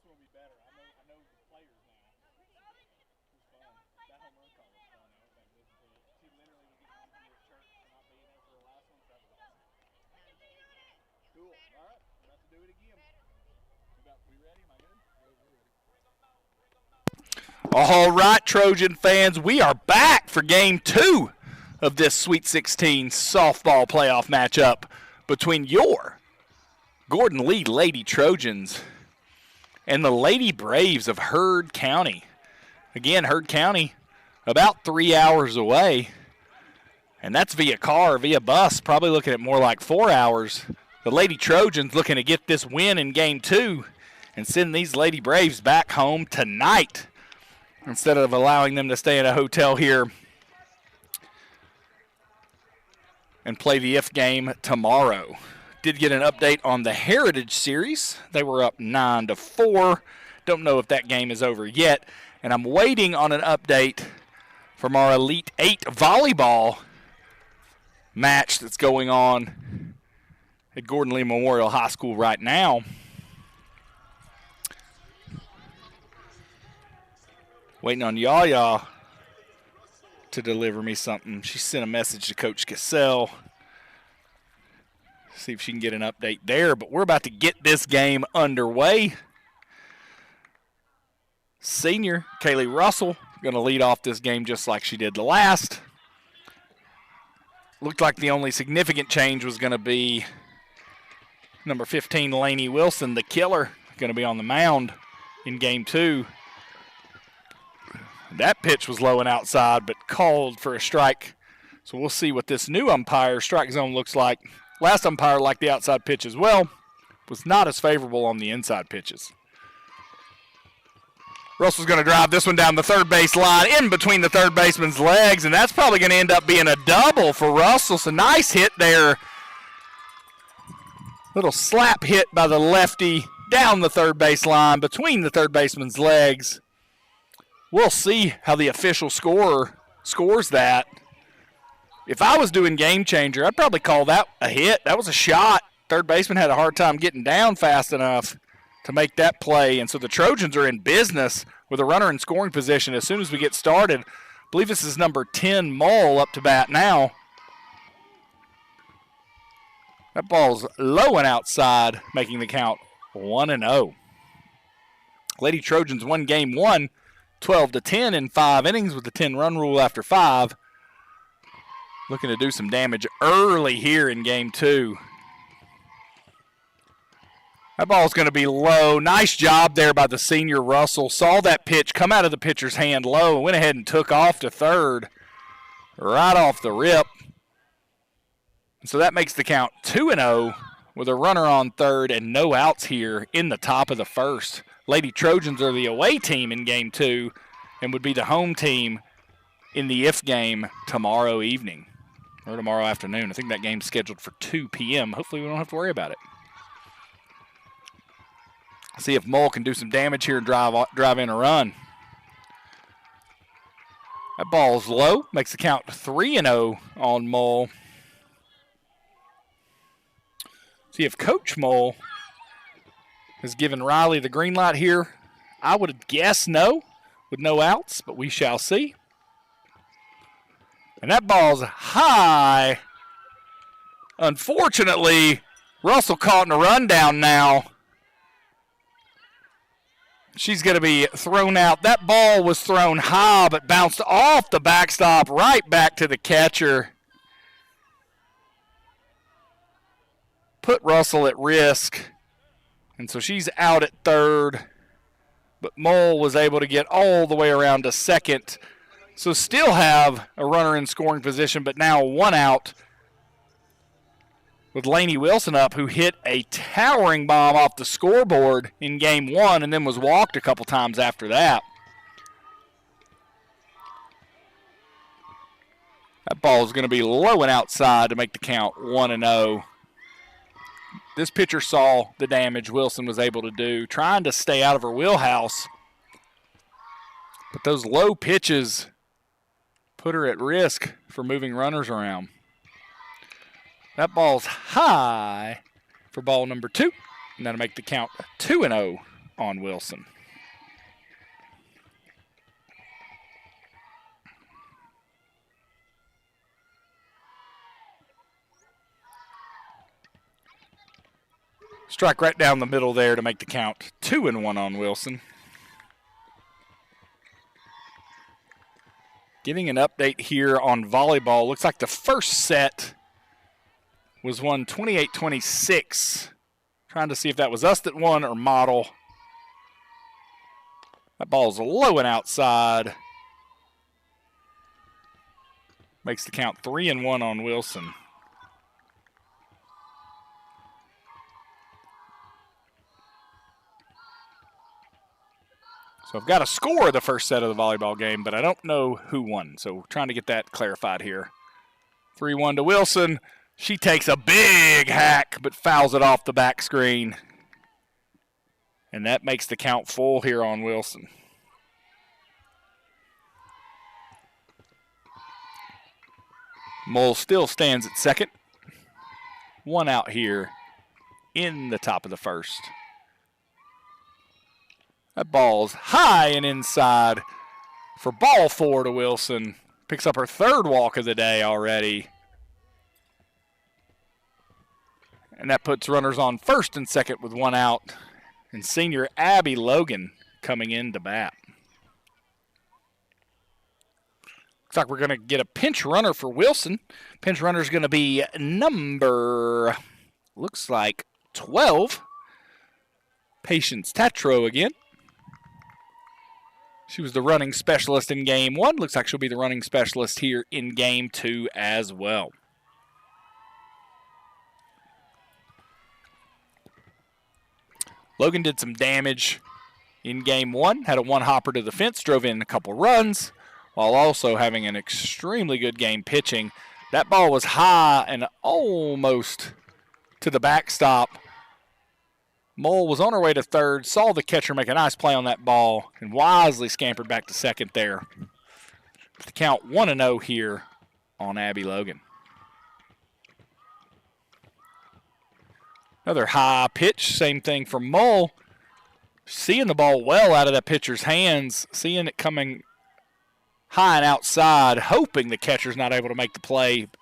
one will be better. I know the players now. It was fun. That home run call was fun. I went back and listened to it. She literally was getting on to me at church for not being there for the last one. So that was awesome. Cool. All right. We're about to do it again. We ready? Am I good? All right, Trojan fans, we are back for Game 2 of this Sweet 16 softball playoff matchup between your Gordon Lee Lady Trojans and the Lady Braves of Heard County. Again, Heard County about 3 hours away, and that's via car, via bus, probably looking at more like 4 hours. The Lady Trojans looking to get this win in Game 2 and send these Lady Braves back home tonight instead of allowing them to stay in a hotel here and play the IF game tomorrow. Did get an update on the Heritage Series. They were up 9-4. Don't know if that game is over yet. And I'm waiting on an update from our Elite 8 volleyball match that's going on at Gordon Lee Memorial High School right now. Waiting on Yaya to deliver me something. She sent a message to Coach Cassell. See if she can get an update there. But we're about to get this game underway. Senior Kaylee Russell going to lead off this game just like she did the last. Looked like the only significant change was going to be number 15, Lainey Wilson, the killer, going to be on the mound in Game 2. That pitch was low and outside, but called for a strike. So we'll see what this new umpire strike zone looks like. Last umpire liked the outside pitch as well. Was not as favorable on the inside pitches. Russell's going to drive this one down the third base line in between the third baseman's legs, and that's probably going to end up being a double for Russell. So nice hit there. Little slap hit by the lefty down the third base line between the third baseman's legs. We'll see how the official scorer scores that. If I was doing Game Changer, I'd probably call that a hit. That was a shot. Third baseman had a hard time getting down fast enough to make that play. And so the Trojans are in business with a runner in scoring position as soon as we get started. I believe this is number 10, Mull, up to bat now. That ball's low and outside, making the count 1-0. Lady Trojans won Game 1. 12-10 in 5 innings with the 10-run rule after 5. Looking to do some damage early here in Game 2. That ball's going to be low. Nice job there by the senior Russell. Saw that pitch come out of the pitcher's hand low and went ahead and took off to third right off the rip. And so that makes the count 2-0 with a runner on third and no outs here in the top of the first. Lady Trojans are the away team in Game 2 and would be the home team in the IF game tomorrow evening or tomorrow afternoon. I think that game's scheduled for 2 p.m. Hopefully we don't have to worry about it. See if Mull can do some damage here and drive in a run. That ball's low. Makes the count 3-0 on Mull. See if Coach Mull has given Riley the green light here. I would guess no, with no outs, but we shall see. And that ball's high. Unfortunately, Russell caught in a rundown now. She's going to be thrown out. That ball was thrown high, but bounced off the backstop right back to the catcher. Put Russell at risk. And so she's out at third. But Mull was able to get all the way around to second. So still have a runner in scoring position, but now one out with Lainey Wilson up, who hit a towering bomb off the scoreboard in Game 1 and then was walked a couple times after that. That ball is going to be low and outside to make the count 1-0. This pitcher saw the damage Wilson was able to do, trying to stay out of her wheelhouse. But those low pitches put her at risk for moving runners around. That ball's high for ball number 2, and that'll make the count 2-0 on Wilson. Strike right down the middle there to make the count 2-1 on Wilson. Getting an update here on volleyball. Looks like the first set was won 28-26. Trying to see if that was us that won or Model. That ball's low and outside. Makes the count 3-1 on Wilson. So I've got a score of the first set of the volleyball game, but I don't know who won. So trying to get that clarified here. 3-1 to Wilson. She takes a big hack, but fouls it off the back screen. And that makes the count full here on Wilson. Mull still stands at second. One out here in the top of the first. That ball's high and inside for ball 4 to Wilson. Picks up her third walk of the day already. And that puts runners on first and second with one out. And senior Abby Logan coming in to bat. Looks like we're going to get a pinch runner for Wilson. Pinch runner is going to be number, looks like 12. Patience Tatro again. She was the running specialist in game 1. Looks like she'll be the running specialist here in game 2 as well. Logan did some damage in game 1. Had a one-hopper to the fence, drove in a couple runs, while also having an extremely good game pitching. That ball was high and almost to the backstop. Mull was on her way to third, saw the catcher make a nice play on that ball, and wisely scampered back to second there. The count 1-0 here on Abby Logan. Another high pitch, same thing for Mull. Seeing the ball well out of that pitcher's hands, seeing it coming high and outside, hoping the catcher's not able to make the play. But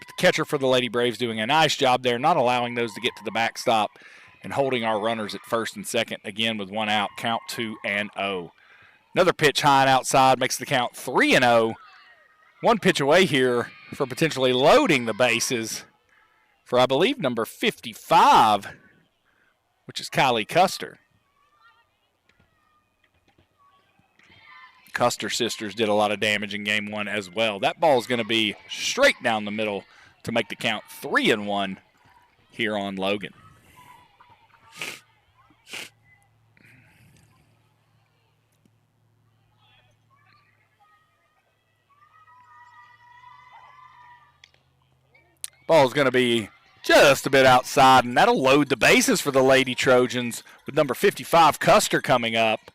the catcher for the Lady Braves doing a nice job there, not allowing those to get to the backstop and holding our runners at first and second, again with one out, count 2-0. Another pitch high and outside makes the count 3-0. One pitch away here for potentially loading the bases for, I believe, number 55, which is Kylie Custer. Custer sisters did a lot of damage in game 1 as well. That ball is going to be straight down the middle to make the count 3-1 here on Logan. Ball is going to be just a bit outside, and that'll load the bases for the Lady Trojans with number 55, Custer, coming up.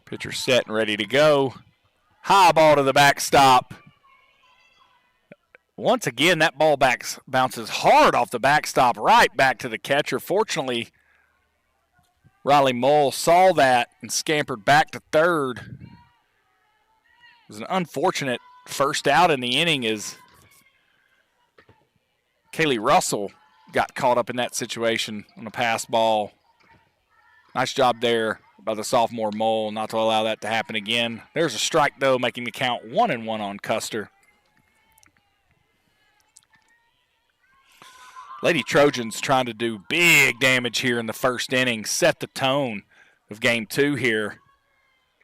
Pitcher set and ready to go. High ball to the backstop. Once again, that ball bounces hard off the backstop, right back to the catcher. Fortunately, Riley Mull saw that and scampered back to third. It was an unfortunate first out in the inning as Kaylee Russell got caught up in that situation on a pass ball. Nice job there by the sophomore Mull not to allow that to happen again. There's a strike, though, making the count 1-1 on Custer. Lady Trojans trying to do big damage here in the first inning, set the tone of game 2 here.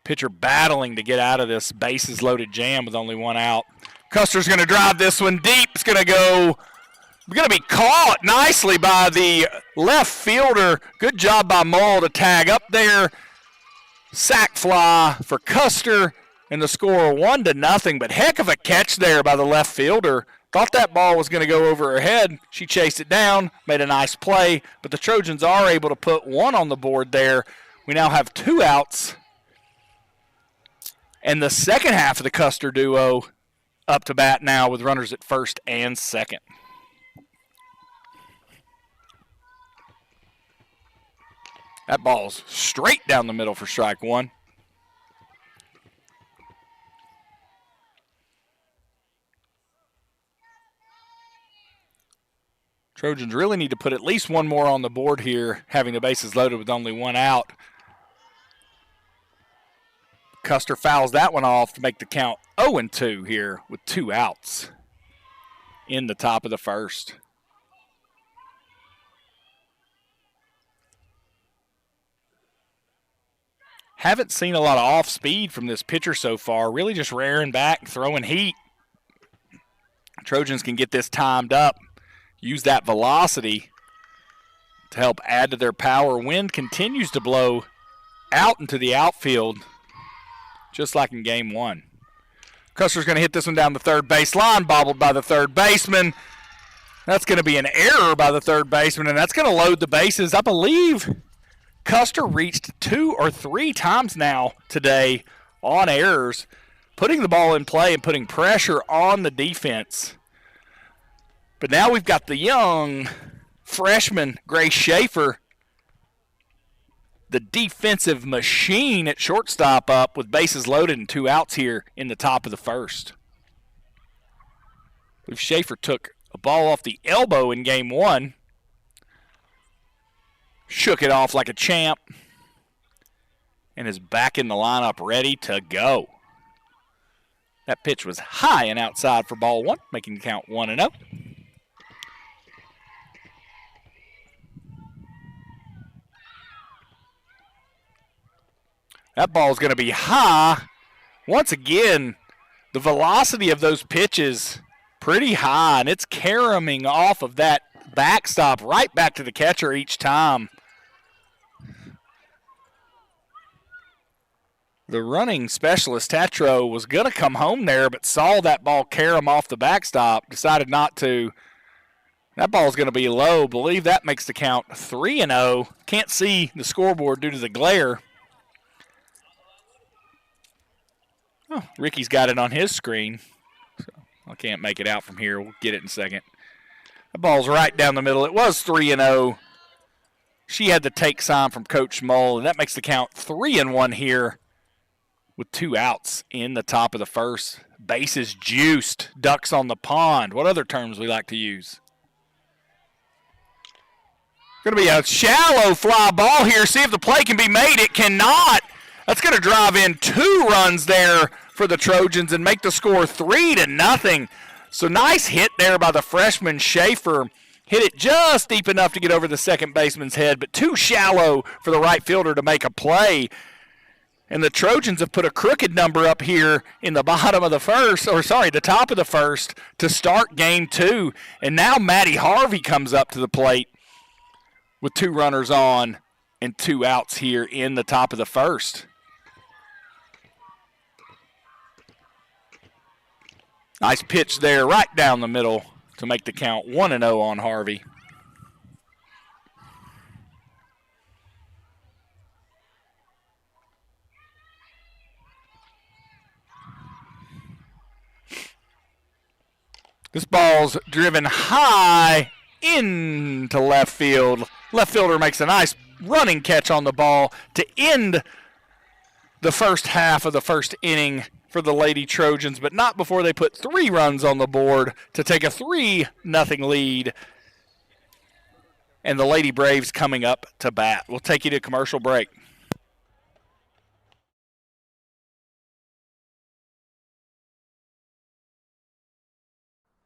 Pitcher battling to get out of this bases-loaded jam with only one out. Custer's going to drive this one deep. It's going to be caught nicely by the left fielder. Good job by Mull to tag up there. Sack fly for Custer, and the score 1-0. But heck of a catch there by the left fielder. Thought that ball was going to go over her head. She chased it down, made a nice play, but the Trojans are able to put one on the board there. We now have 2 outs. And the second half of the Custer duo up to bat now with runners at first and second. That ball's straight down the middle for strike 1. Trojans really need to put at least one more on the board here, having the bases loaded with only 1 out. Custer fouls that one off to make the count 0-2 here with 2 outs in the top of the first. Haven't seen a lot of off speed from this pitcher so far. Really just rearing back, throwing heat. Trojans can get this timed up, use that velocity to help add to their power. Wind continues to blow out into the outfield, just like in game 1. Custer's going to hit this one down the third base line, bobbled by the third baseman. That's going to be an error by the third baseman, and that's going to load the bases. I believe Custer reached 2 or 3 times now today on errors, putting the ball in play and putting pressure on the defense. But now we've got the young freshman, Grace Schaefer, the defensive machine at shortstop, up with bases loaded and 2 outs here in the top of the first. I believe Schaefer took a ball off the elbow in game 1. Shook it off like a champ and is back in the lineup ready to go. That pitch was high and outside for ball 1, making the count 1-0. That ball's going to be high. Once again, the velocity of those pitches pretty high, and it's caroming off of that backstop right back to the catcher each time. The running specialist, Tatro, was going to come home there, but saw that ball carom off the backstop, decided not to. That ball's going to be low. Believe that makes the count 3-0. Can't see the scoreboard due to the glare. Oh, Ricky's got it on his screen, so I can't make it out from here. We'll get it in a second. The ball's right down the middle. It was 3-0. She had the take sign from Coach Mull, and that makes the count 3-1 here with 2 outs in the top of the first. Bases juiced, ducks on the pond. What other terms we like to use? Going to be a shallow fly ball here. See if the play can be made. It cannot. That's going to drive in 2 runs there for the Trojans and make the score 3-0. So nice hit there by the freshman Schaefer. Hit it just deep enough to get over the second baseman's head, but too shallow for the right fielder to make a play. And the Trojans have put a crooked number up here in the bottom of the first, the top of the first to start game 2. And now Maddie Harvey comes up to the plate with 2 runners on and 2 outs here in the top of the first. Nice pitch there right down the middle to make the count 1-0 on Harvey. This ball's driven high into left field. Left fielder makes a nice running catch on the ball to end the first half of the first inning for the Lady Trojans, but not before they put 3 runs on the board to take a 3-0 lead. And the Lady Braves coming up to bat. We'll take you to commercial break.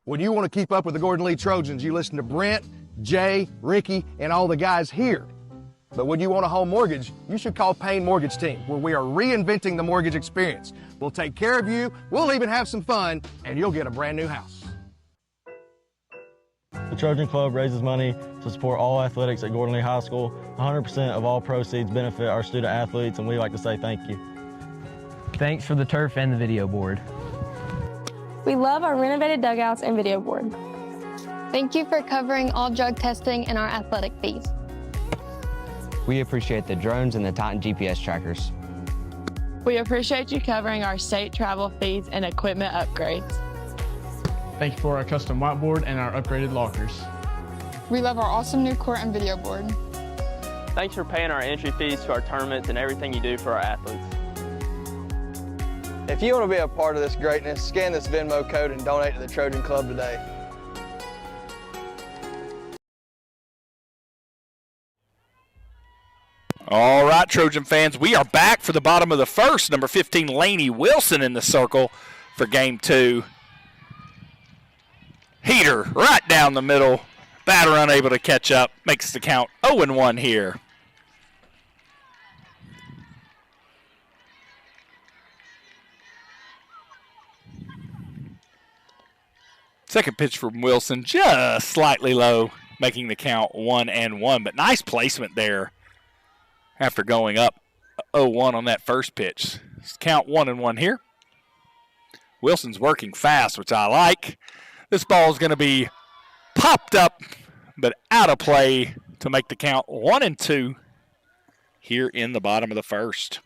When you want to keep up with the Gordon Lee Trojans, you listen to Brent, Jay, Ricky, and all the guys here. But when you want a home mortgage, you should call Payne Mortgage Team, where we are reinventing the mortgage experience. We'll take care of you, we'll even have some fun, and you'll get a brand new house. The Trojan Club raises money to support all athletics at Gordon Lee High School. 100% of all proceeds benefit our student athletes, and we like to say thank you. Thanks for the turf and the video board. We love our renovated dugouts and video board. Thank you for covering all drug testing and our athletic fees. We appreciate the drones and the Titan GPS trackers. We appreciate you covering our state travel fees and equipment upgrades. Thank you for our custom whiteboard and our upgraded lockers. We love our awesome new court and video board. Thanks for paying our entry fees to our tournaments and everything you do for our athletes. If you want to be a part of this greatness, scan this Venmo code and donate to the Trojan Club today. All right, Trojan fans, we are back for the bottom of the first. Number 15, Lainey Wilson in the circle for game 2. Heater right down the middle. Batter unable to catch up. Makes the count 0-1 here. Second pitch from Wilson, just slightly low, making the count 1-1. But nice placement there after going up 0-1 on that first pitch. Count 1-1 here. Wilson's working fast, which I like. This ball is going to be popped up, but out of play to make the count 1-2 here in the bottom of the first.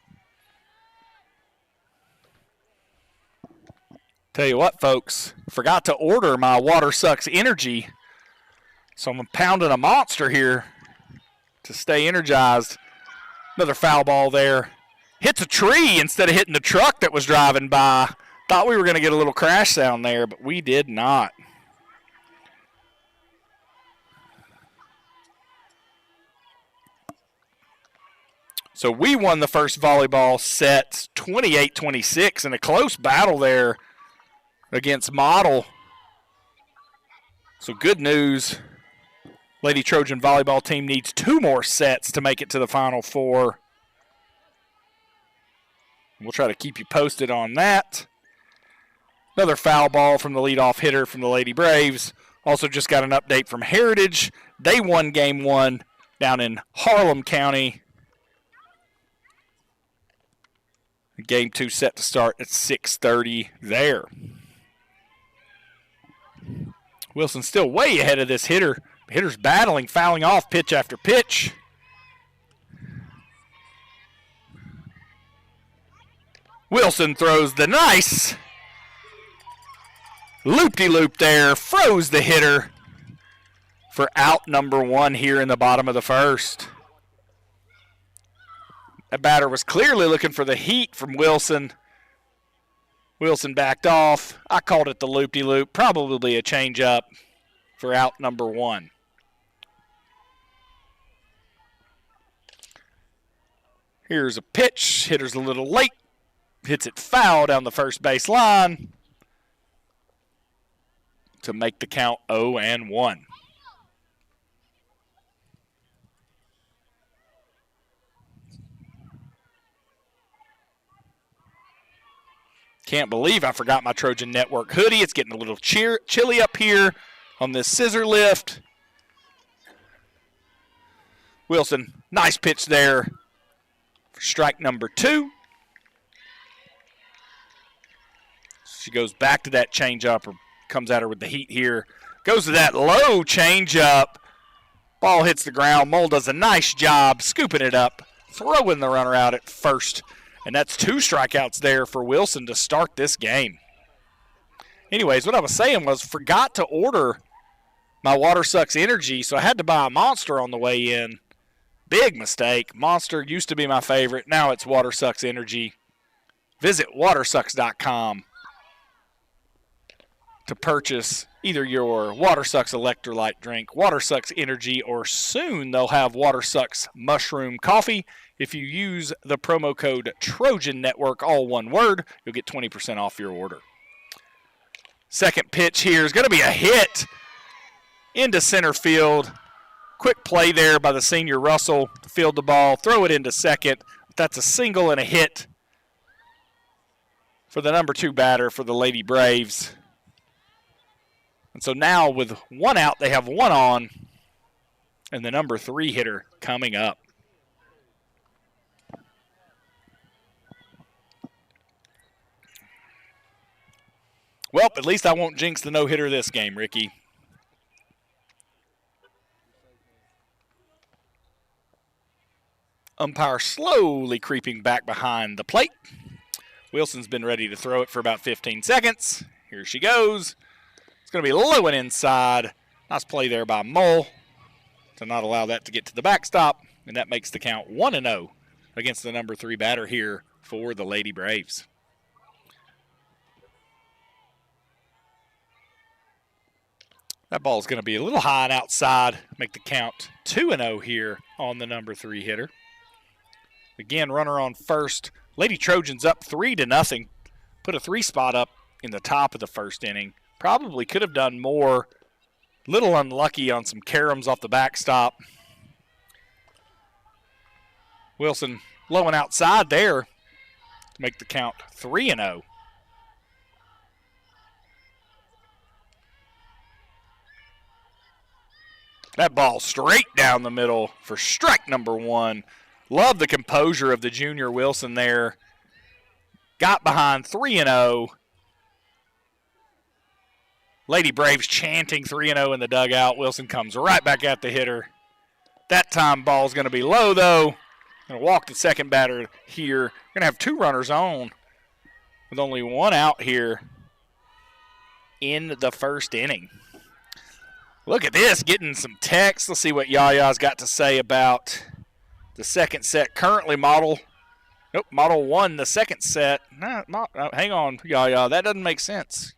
Tell you what, folks, forgot to order my Water Sucks Energy, so I'm pounding a monster here to stay energized. Another foul ball there. Hits a tree instead of hitting the truck that was driving by. Thought we were going to get a little crash sound there, but we did not. So we won the first volleyball set 28-26 in a close battle there against Model. So good news. Lady Trojan volleyball team needs 2 more sets to make it to the Final Four. We'll try to keep you posted on that. Another foul ball from the leadoff hitter from the Lady Braves. Also just got an update from Heritage. They won game 1 down in Harlem County. Game 2 set to start at 6:30 there. Wilson still way ahead of this hitter. The hitter's battling, fouling off pitch after pitch. Wilson throws the nice loop-de-loop there, froze the hitter for out number 1 here in the bottom of the first. That batter was clearly looking for the heat from Wilson. Wilson backed off. I called it the loop-de-loop, probably a change-up for out number 1. Here's a pitch. Hitter's a little late. Hits it foul down the first base line to make the count 0-1. Can't believe I forgot my Trojan Network hoodie. It's getting a little chilly up here on this scissor lift. Wilson, nice pitch there for strike number 2. She goes back to that changeup, or comes at her with the heat here. Goes to that low changeup. Ball hits the ground. Mull does a nice job scooping it up, throwing the runner out at first. And that's 2 strikeouts there for Wilson to start this game. Anyways, what I was saying was forgot to order my Water Sucks Energy, so I had to buy a Monster on the way in. Big mistake. Monster used to be my favorite. Now it's Water Sucks Energy. Visit watersucks.com to purchase either your Water Sucks electrolyte drink, Water Sucks Energy, or soon they'll have Water Sucks Mushroom Coffee. If you use the promo code Trojan Network, all one word, you'll get 20% off your order. Second pitch here is going to be a hit into center field. Quick play there by the senior Russell to field the ball, throw it into second. That's a single and a hit for the number 2 batter for the Lady Braves. And so now with 1 out, they have 1 on, and the number 3 hitter coming up. Well, at least I won't jinx the no-hitter this game, Ricky. Umpire slowly creeping back behind the plate. Wilson's been ready to throw it for about 15 seconds. Here she goes. It's going to be low and inside. Nice play there by Mull to not allow that to get to the backstop, and that makes the count 1-0 against the number 3 batter here for the Lady Braves. That ball is going to be a little high and outside, make the count 2-0 here on the number 3 hitter. Again, runner on first. Lady Trojans up 3-0. Put a 3 spot up in the top of the first inning. Probably could have done more. Little unlucky on some caroms off the backstop. Wilson low and outside there to make the count 3-0. That ball straight down the middle for strike number 1. Love the composure of the junior Wilson there. Got behind 3-0. Lady Braves chanting 3-0 in the dugout. Wilson comes right back at the hitter. That time ball's going to be low, though. Going to walk the second batter here. Going to have 2 runners on with only 1 out here in the first inning. Look at this, getting some text. Let's see what Yaya's got to say about the second set. Currently Model 1, the second set. Hang on, Yaya, that doesn't make sense.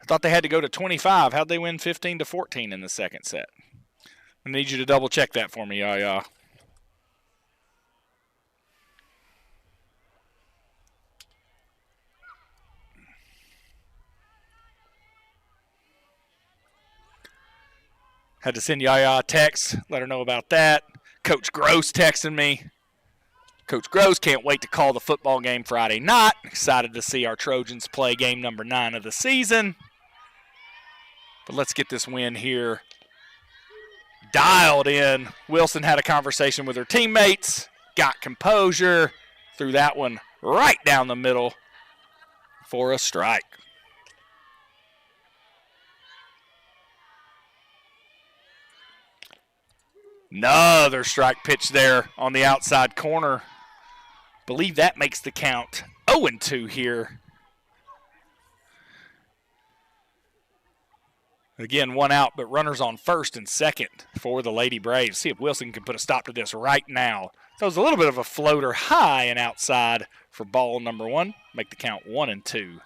I thought they had to go to 25. How'd they win 15-14 in the second set? I need you to double check that for me, Yaya. Had to send Yaya a text, let her know about that. Coach Gross texting me. Coach Gross can't wait to call the football game Friday night. Excited to see our Trojans play game number 9 of the season. But let's get this win here dialed in. Wilson had a conversation with her teammates, got composure, threw that one right down the middle for a strike. Another strike pitch there on the outside corner. Believe that makes the count 0-2 here. Again, 1 out, but runners on first and second for the Lady Braves. See if Wilson can put a stop to this right now. So it was a little bit of a floater high and outside for ball number 1. Make the count 1-2.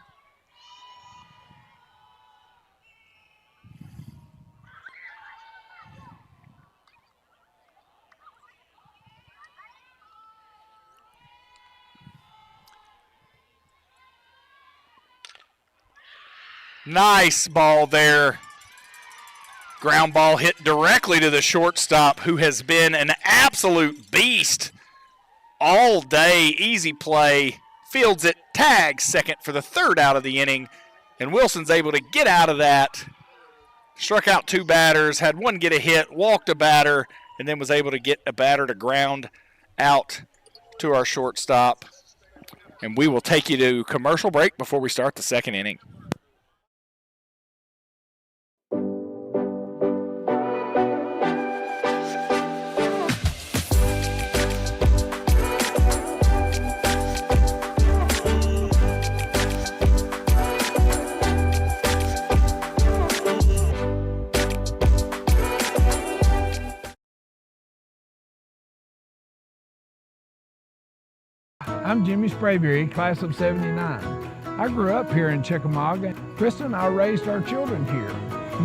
Nice ball there. Ground ball hit directly to the shortstop, who has been an absolute beast all day. Easy play. Fields it, tags second for the 3rd out of the inning. And Wilson's able to get out of that. Struck out 2 batters, had 1 get a hit, walked a batter, and then was able to get a batter to ground out to our shortstop. And we will take you to commercial break before we start the 2nd inning. I'm Jimmy Sprayberry, class of 79. I grew up here in Chickamauga. Krista and I raised our children here.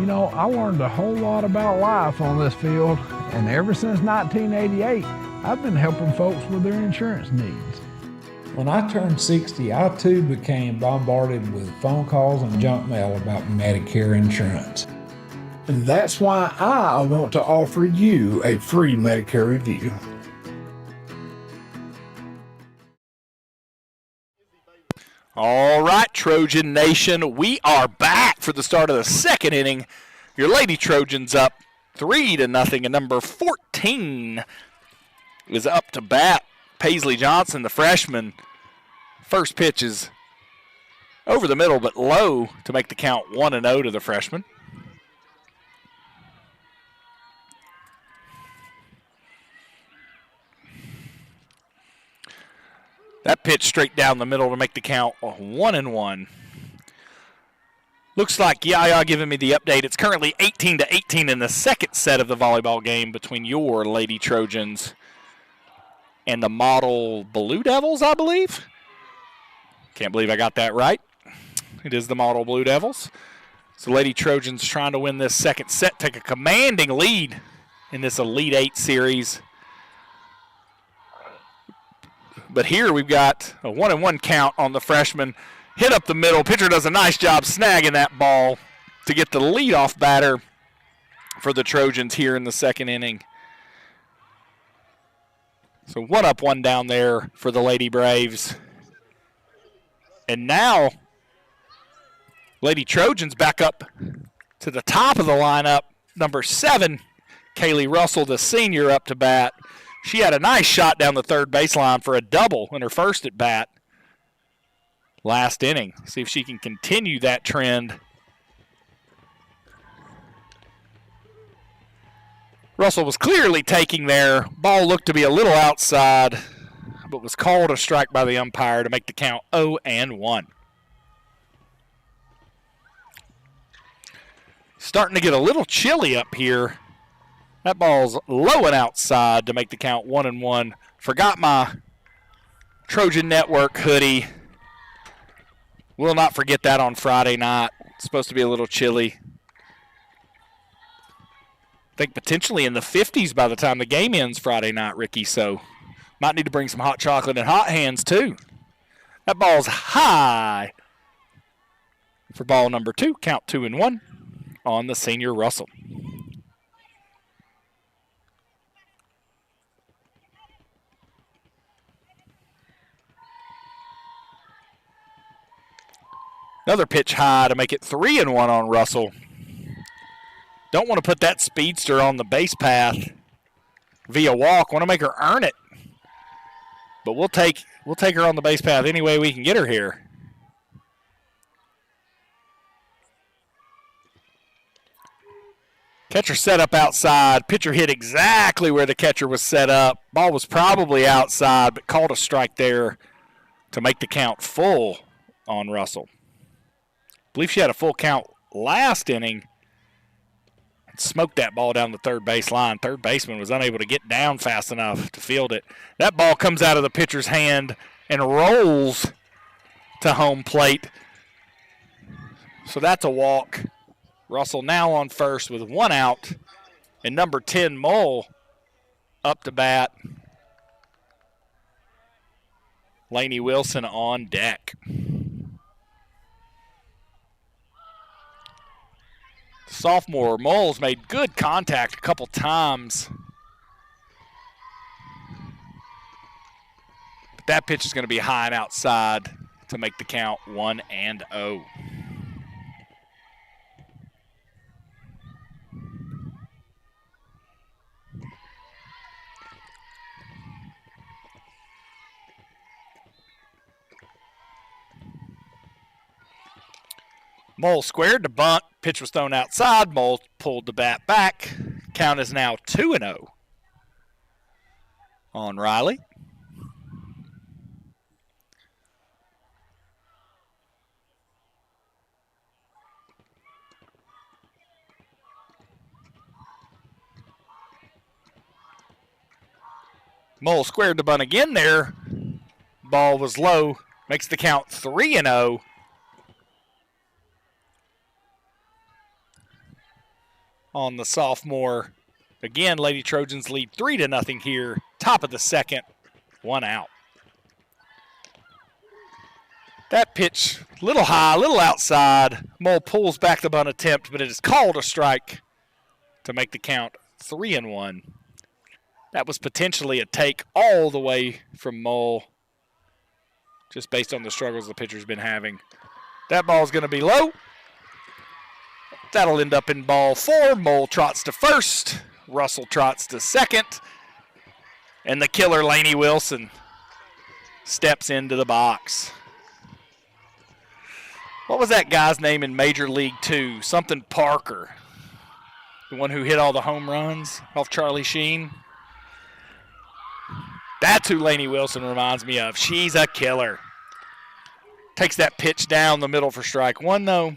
You know, I learned a whole lot about life on this field, and ever since 1988, I've been helping folks with their insurance needs. When I turned 60, I too became bombarded with phone calls and junk mail about Medicare insurance. And that's why I want to offer you a free Medicare review. All right, Trojan Nation, we are back for the start of the 2nd inning. Your Lady Trojans up 3-0, and number 14 is up to bat. Paisley Johnson, the freshman. First pitch is Over the middle, but low to make the count 1-0 to the freshman. That pitch straight down the middle to make the count 1-1. Looks like Yaya giving me the update. It's currently 18-18 in the second set of the volleyball game between your Lady Trojans and the Model Blue Devils, I believe. Can't believe I got that right. It is the Model Blue Devils. So Lady Trojans trying to win this second set, take a commanding lead in this Elite Eight series. But here we've got a 1-1 count on the freshman. Hit up the middle. Pitcher does a nice job snagging that ball to get the leadoff batter for the Trojans here in the second inning. So 1 up, 1 down there for the Lady Braves. And now Lady Trojans back up to the top of the lineup. Number 7, Kaylee Russell, the senior, up to bat. She had a nice shot down the third baseline for a double in her first at bat last inning. See if she can continue that trend. Russell was clearly taking there. Ball looked to be a little outside, but was called a strike by the umpire to make the count 0-1. Starting to get a little chilly up here. That ball's low and outside to make the count 1-1. Forgot my Trojan Network hoodie. Will not forget that on Friday night. It's supposed to be a little chilly. I think potentially in the 50s by the time the game ends Friday night, Ricky. So might need to bring some hot chocolate and hot hands too. That ball's high for ball number 2. Count 2-1 on the senior Russell. Another pitch high to make it 3-1 on Russell. Don't want to put that speedster on the base path via walk. Want to make her earn it. But we'll take her on the base path any way we can get her here. Catcher set up outside. Pitcher hit exactly where the catcher was set up. Ball was probably outside, but called a strike there to make the count full on Russell. I believe she had a full count last inning and smoked that ball down the third base line. Third baseman was unable to get down fast enough to field it. That ball comes out of the pitcher's hand and rolls to home plate. So that's a walk. Russell now on first with 1 out. And number 10, Mull, up to bat. Lainey Wilson on deck. Sophomore Mull's made good contact a couple times. But that pitch is going to be high and outside to make the count 1-0. Mull squared the bunt. Pitch was thrown outside. Mull pulled the bat back. Count is now 2-0 on Riley. Mull squared the bunt again there. Ball was low. Makes the count 3-0. On the sophomore. Again, Lady Trojans lead 3-0 here. Top of the second, 1 out. That pitch, a little high, a little outside. Mull pulls back the bunt attempt, but it is called a strike to make the count 3-1. That was potentially a take all the way from Mull, just based on the struggles the pitcher's been having. That ball's going to be low. That'll end up in ball 4. Mull trots to first. Russell trots to second. And the killer, Lainey Wilson, steps into the box. What was that guy's name in Major League 2? Something Parker. The one who hit all the home runs off Charlie Sheen. That's who Lainey Wilson reminds me of. She's a killer. Takes that pitch down the middle for strike one, though.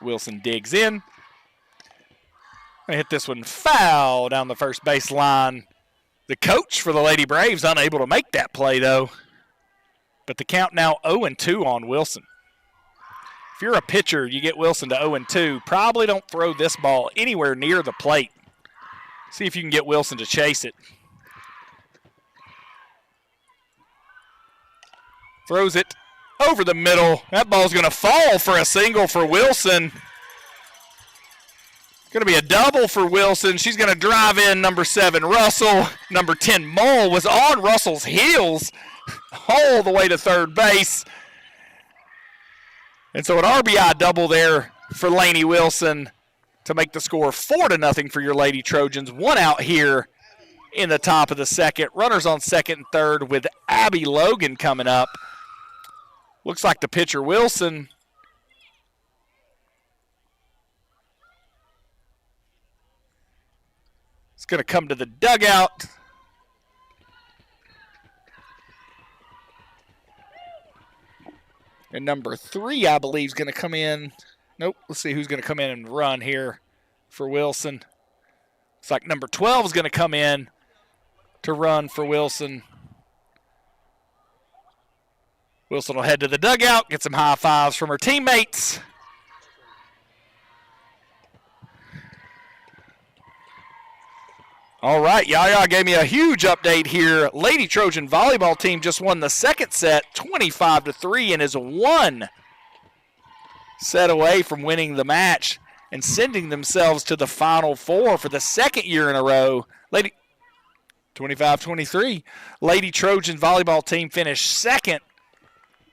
Wilson digs in. Gonna hit this one foul down the first base line. The coach for the Lady Braves unable to make that play, though. But the count now 0-2 on Wilson. If you're a pitcher, you get Wilson to 0-2, probably don't throw this ball anywhere near the plate. See if you can get Wilson to chase it. Throws it over the middle. That ball's going to fall for a single for Wilson. Going to be a double for Wilson. She's going to drive in number 7, Russell. Number 10, Mull, was on Russell's heels all the way to third base. And so an RBI double there for Lainey Wilson to make the score 4-0 for your Lady Trojans. One out here in the top of the second. Runners on second and third with Abby Logan coming up. Looks like the pitcher Wilson is going to come to the dugout. And number 3, I believe, is going to come in. Nope, let's see who's going to come in and run here for Wilson. Looks like number 12 is going to come in to run for Wilson. Wilson will head to the dugout, get some high fives from her teammates. All right, Yaya gave me a huge update here. Lady Trojan volleyball team just won the second set, 25-3, and is 1 set away from winning the match and sending themselves to the Final Four for the second year in a row. 25-23. Lady Trojan volleyball team finished second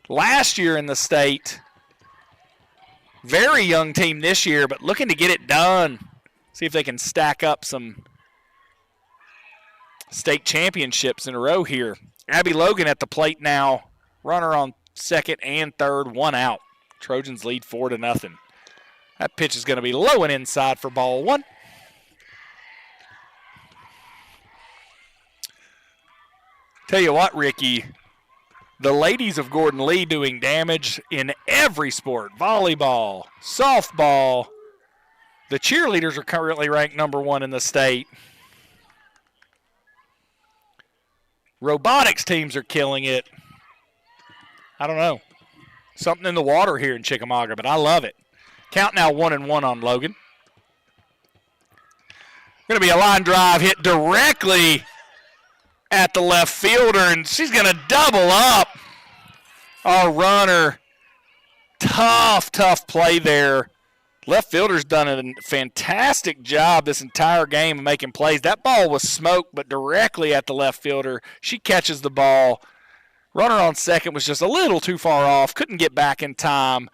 last year in the state. Very young team this year, but looking to get it done. See if they can stack up some state championships in a row here. Abby Logan at the plate now. Runner on second and third, 1 out. Trojans lead 4-0. That pitch is going to be low and inside for ball 1. Tell you what, Ricky, the ladies of Gordon Lee doing damage in every sport. Volleyball, softball. The cheerleaders are currently ranked number 1 in the state. Robotics teams are killing it. I don't know. Something in the water here in Chickamauga, but I love it. Count now 1-1 on Logan. Going to be a line drive hit directly at the left fielder, and she's going to double up. Our runner. Tough play there. Left fielder's done a fantastic job this entire game of making plays. That ball was smoked, but directly at the left fielder. She catches the ball. Runner on second was just a little too far off. Couldn't get back in time,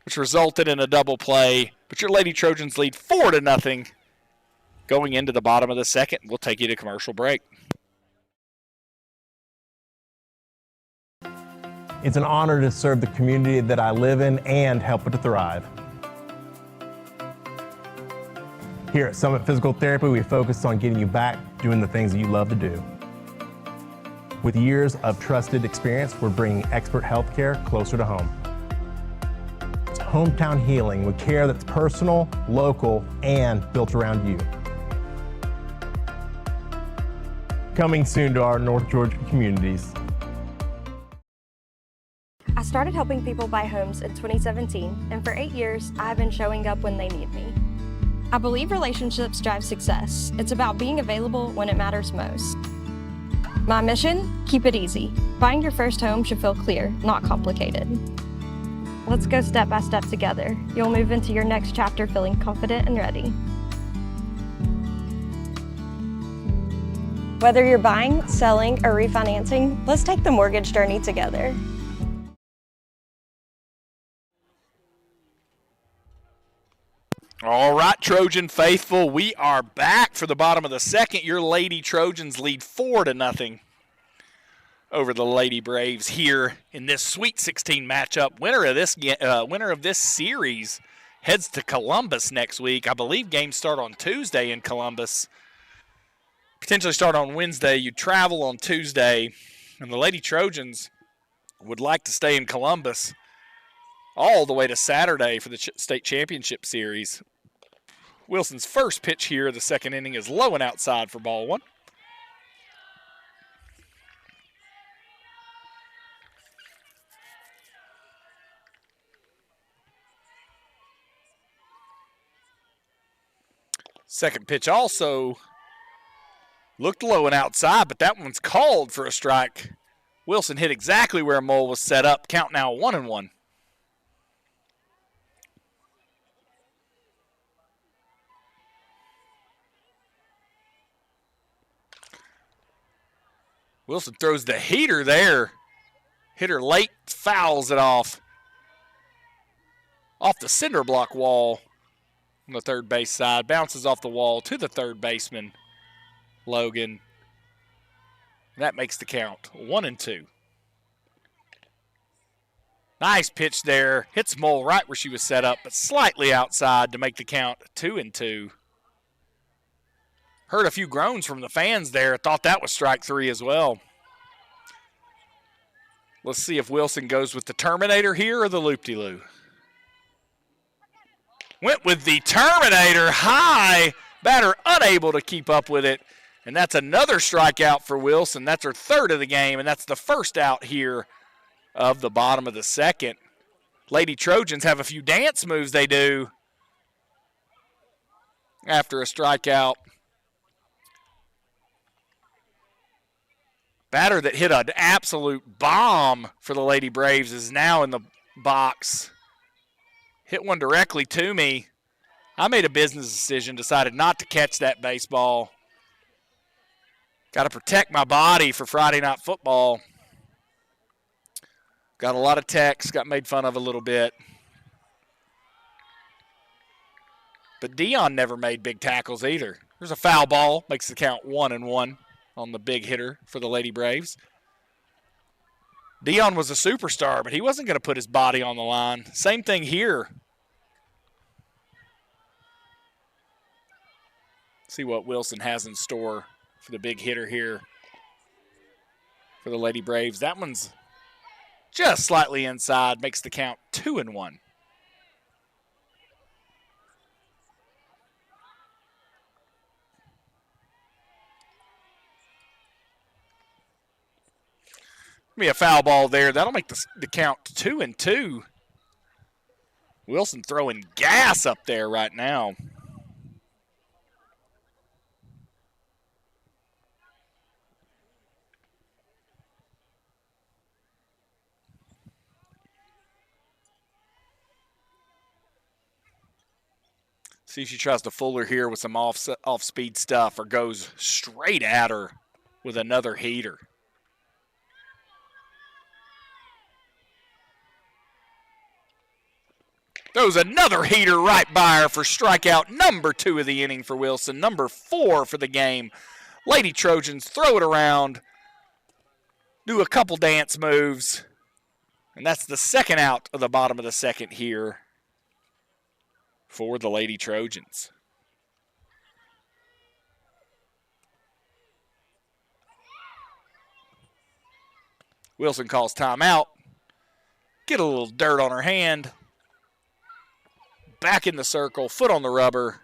which resulted in a double play. But your Lady Trojans lead 4-0 going into the bottom of the second. We'll take you to commercial break. It's an honor to serve the community that I live in and help it to thrive. Here at Summit Physical Therapy, we focus on getting you back doing the things that you love to do. With years of trusted experience, we're bringing expert healthcare closer to home. It's hometown healing with care that's personal, local, and built around you. Coming soon to our North Georgia communities. I started helping people buy homes in 2017, and for 8 years, I've been showing up when they need me. I believe relationships drive success. It's about being available when it matters most. My mission? Keep it easy. Buying your first home should feel clear, not complicated. Let's go step by step together. You'll move into your next chapter feeling confident and ready. Whether you're buying, selling, or refinancing, let's take the mortgage journey together. All All right, Trojan faithful, we are back for the bottom of the second. Your Lady Trojans lead 4-0 over the Lady Braves here in this Sweet 16 matchup. Winner of this series heads to Columbus next week. I believe games start on Tuesday in Columbus. Potentially start on Wednesday. You travel on Tuesday, and the Lady Trojans would like to stay in Columbus all the way to Saturday for the state championship series. Wilson's first pitch here of the second inning is low and outside for ball one. Second pitch also looked low and outside, but that one's called for a strike. Wilson hit exactly where Mull was set up. Count now 1-1. Wilson throws the heater there. Hitter late, fouls it off the cinder block wall on the third base side. Bounces off the wall to the third baseman, Logan. That makes the count 1-2. Nice pitch there. Hits Mull right where she was set up, but slightly outside to make the count 2-2. Heard a few groans from the fans there. Thought that was strike three as well. Let's see if Wilson goes with the Terminator here or the loop-de-loo. Went with the Terminator high. Batter unable to keep up with it. And that's another strikeout for Wilson. That's her third of the game, and that's the first out here of the bottom of the second. Lady Trojans have a few dance moves they do after a strikeout. Batter that hit an absolute bomb for the Lady Braves is now in the box. Hit one directly to me. I made a business decision, decided not to catch that baseball. Got to protect my body for Friday Night Football. Got a lot of texts, got made fun of a little bit. But Dion never made big tackles either. There's a foul ball, makes the count 1-1 on the big hitter for the Lady Braves. Dion was a superstar, but he wasn't going to put his body on the line. Same thing here. See what Wilson has in store for the big hitter here for the Lady Braves. That one's just slightly inside, makes the count 2-1. Be a foul ball there. That'll make the count 2-2. Wilson throwing gas up there right now. See if she tries to fool her here with some off-speed stuff or goes straight at her with another heater. Throws another heater right by her for strikeout number 2 of the inning for Wilson, number 4 for the game. Lady Trojans throw it around, do a couple dance moves, and that's the second out of the bottom of the second here for the Lady Trojans. Wilson calls timeout. Get a little dirt on her hand. Back in the circle, foot on the rubber.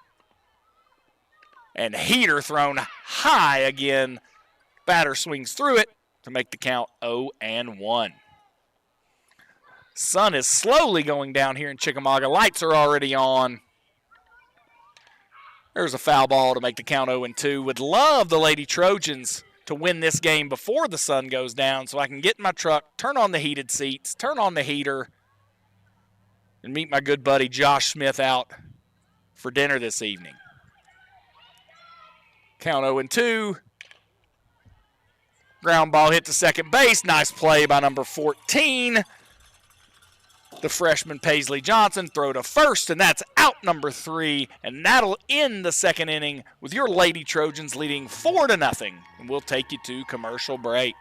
And heater thrown high again. Batter swings through it to make the count 0-1. Sun is slowly going down here in Chickamauga. Lights are already on. There's a foul ball to make the count 0-2. Would love the Lady Trojans to win this game before the sun goes down so I can get in my truck, turn on the heated seats, turn on the heater, and meet my good buddy Josh Smith out for dinner this evening. Count 0-2. Ground ball hit to second base. Nice play by number 14. The freshman Paisley Johnson throw to first, and that's out number 3, and that'll end the second inning with your Lady Trojans leading 4-0. And we'll take you to commercial break.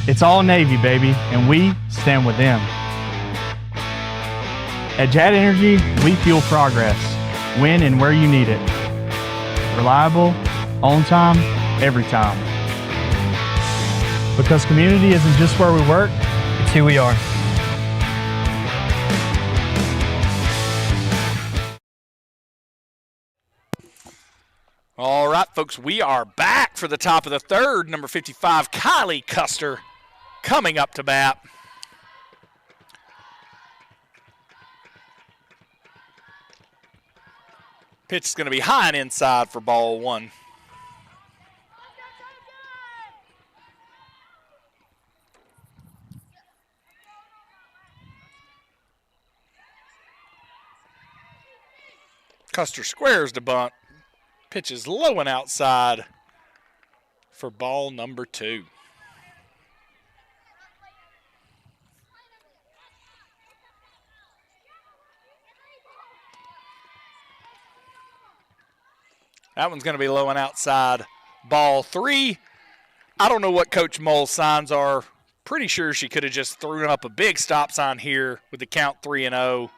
It's all Navy, baby, and we stand with them. At Jet Energy, we fuel progress, when and where you need it. Reliable, on time, every time. Because community isn't just where we work, it's who we are. All right, folks, we are back for the top of the third. Number 55, Kylie Custer, coming up to bat. Pitch is going to be high and inside for ball 1. Custer squares the bunt. Pitch is low and outside for ball number 2. That one's going to be low and outside. Ball 3. I don't know what Coach Mull's signs are. Pretty sure she could have just thrown up a big stop sign here with the count 3-0.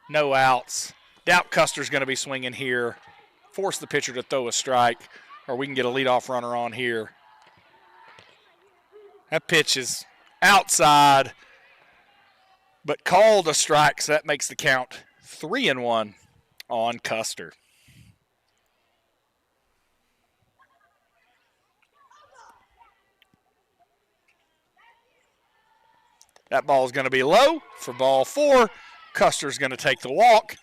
No outs. Doubt Custer's going to be swinging here. Force the pitcher to throw a strike, or we can get a leadoff runner on here. That pitch is outside, but called a strike, so that makes the count 3-1 on Custer. That ball is going to be low for ball 4. Custer's going to take the walk.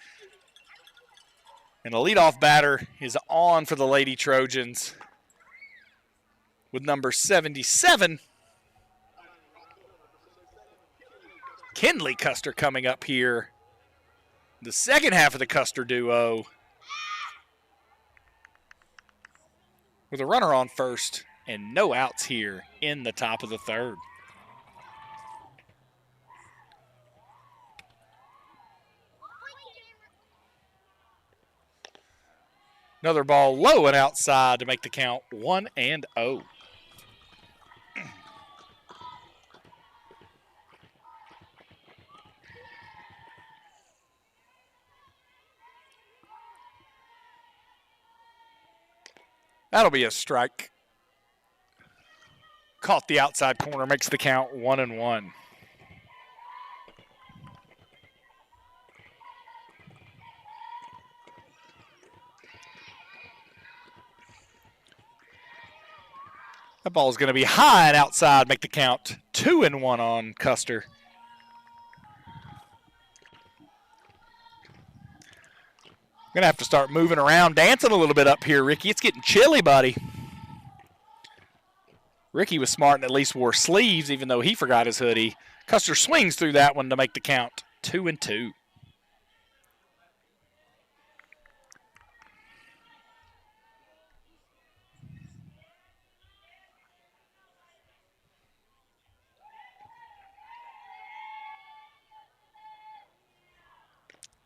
And the leadoff batter is on for the Lady Trojans with number 77. Kinley Custer coming up here. The second half of the Custer duo. With a runner on first and no outs here in the top of the third. Another ball low and outside to make the count 1-0. That'll be a strike. Caught the outside corner, makes the count 1-1. That ball is going to be high and outside, make the count 2-1 on Custer. Going to have to start moving around, dancing a little bit up here, Ricky. It's getting chilly, buddy. Ricky was smart and at least wore sleeves, even though he forgot his hoodie. Custer swings through that one to make the count 2-2.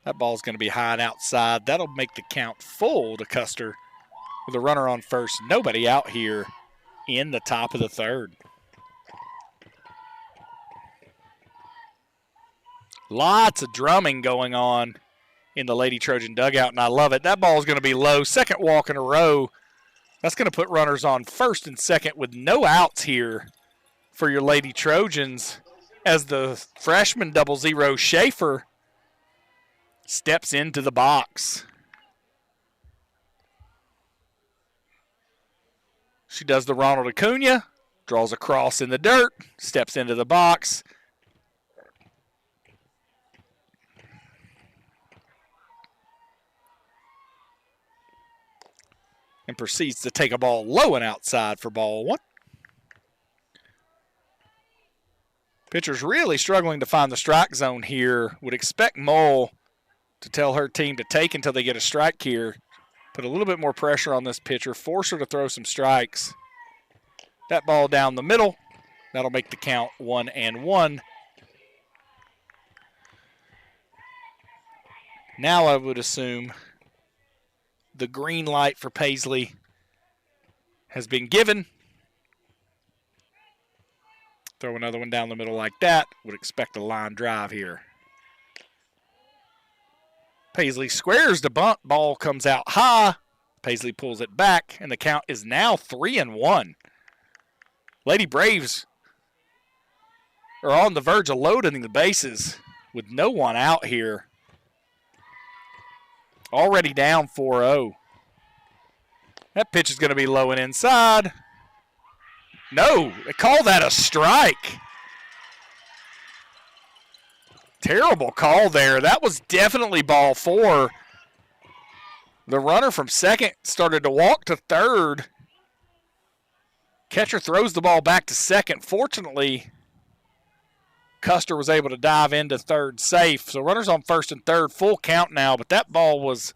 That ball's going to be high and outside. That'll make the count full to Custer with a runner on first. Nobody out here in the top of the third. Lots of drumming going on in the Lady Trojan dugout, and I love it. That ball's going to be low. Second walk in a row. That's going to put runners on first and second with no outs here for your Lady Trojans as the freshman 00 Schaefer steps into the box. She does the Ronald Acuna, draws a cross in the dirt, steps into the box. And proceeds to take a ball low and outside for ball one. Pitcher's really struggling to find the strike zone here. Would expect Mull to tell her team to take until they get a strike here. Put a little bit more pressure on this pitcher, force her to throw some strikes. That ball down the middle. That'll make the count 1-1. Now I would assume the green light for Paisley has been given. Throw another one down the middle like that. Would expect a line drive here. Paisley squares the bunt. Ball comes out high. Paisley pulls it back, and the count is now 3-1. Lady Braves are on the verge of loading the bases with no one out here. Already down 4-0. That pitch is going to be low and inside. No, they call that a strike. Terrible call there. That was definitely ball 4. The runner from second started to walk to third. Catcher throws the ball back to second. Fortunately, Custer was able to dive into third safe. So runners on first and third, full count now, but that ball was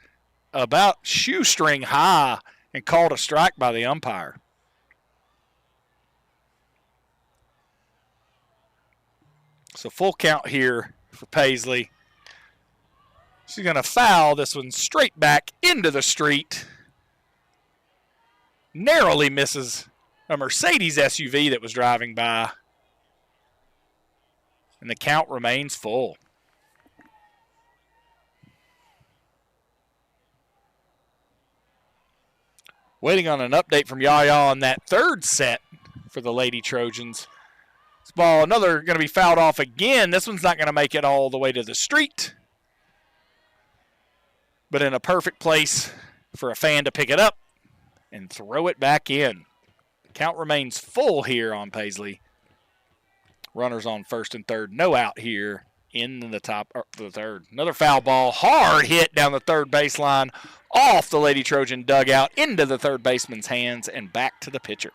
about shoestring high and called a strike by the umpire. So full count here for Paisley. She's going to foul this one straight back into the street. Narrowly misses a Mercedes SUV that was driving by. And the count remains full. Waiting on an update from Yaya on that third set for the Lady Trojans. This ball, another going to be fouled off again. This one's not going to make it all the way to the street. But in a perfect place for a fan to pick it up and throw it back in. Count remains full here on Paisley. Runners on first and third. No out here in the top of the third. Another foul ball. Hard hit down the third baseline. Off the Lady Trojan dugout. Into the third baseman's hands and back to the pitcher.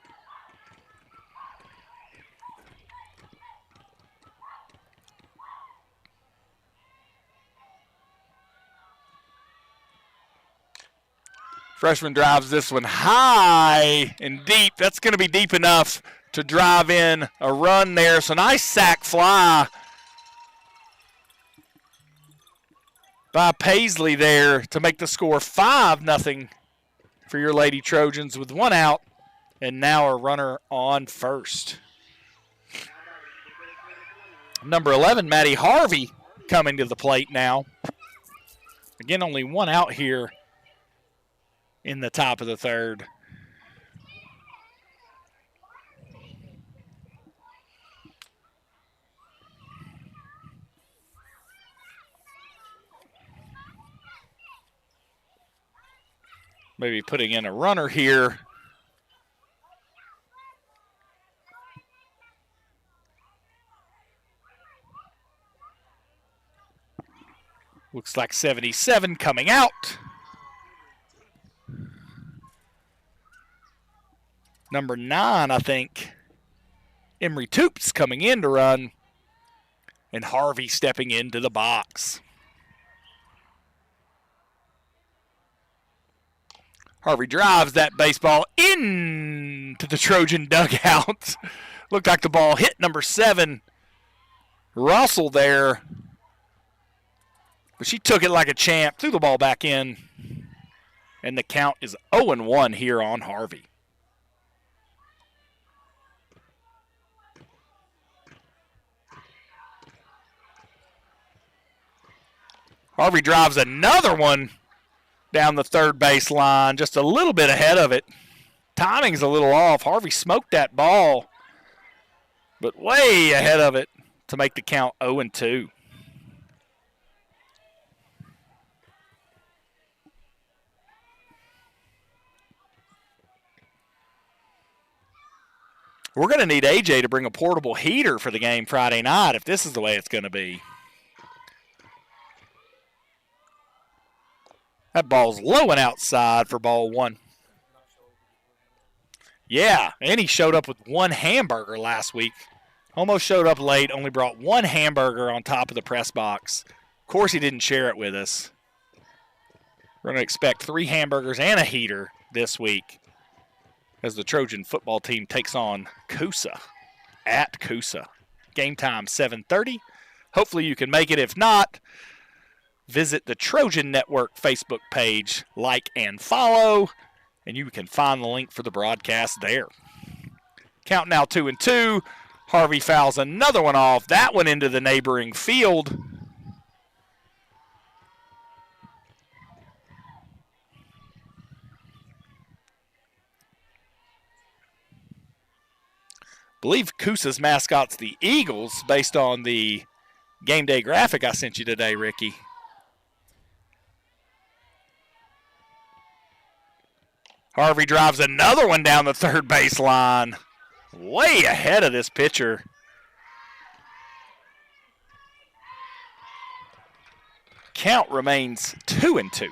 Freshman drives this one high and deep. That's going to be deep enough to drive in a run there. So nice sac fly by Paisley there to make the score 5-0 for your Lady Trojans with one out and now a runner on first. Number 11, Maddie Harvey, coming to the plate now. Again, only one out here in the top of the third. Maybe putting in a runner here. Looks like 77 coming out. Number 9, I think, Emery Toops coming in to run, and Harvey stepping into the box. Harvey drives that baseball into the Trojan dugout. Looked like the ball hit number 7, Russell there. But she took it like a champ, threw the ball back in, and the count is 0-1 here on Harvey. Harvey drives another one down the third base line, just a little bit ahead of it. Timing's a little off. Harvey smoked that ball. but way ahead of it to make the count 0-2. We're going to need AJ to bring a portable heater for the game Friday night if this is the way it's going to be. That ball's low and outside for ball one. Yeah, and he showed up with one hamburger last week. Almost showed up late, only brought one hamburger on top of the press box. Of course he didn't share it with us. We're going to expect 3 hamburgers and a heater this week as the Trojan football team takes on Coosa at Coosa. Game time 7:30. Hopefully you can make it. If not, visit the Trojan Network Facebook page, like and follow, and you can find the link for the broadcast there. Count now 2-2. Harvey fouls another one off. That one into the neighboring field. I believe Coosa's mascot's the Eagles based on the game day graphic I sent you today, Ricky. Harvey drives another one down the third baseline. Way ahead of this pitcher. Count remains 2-2.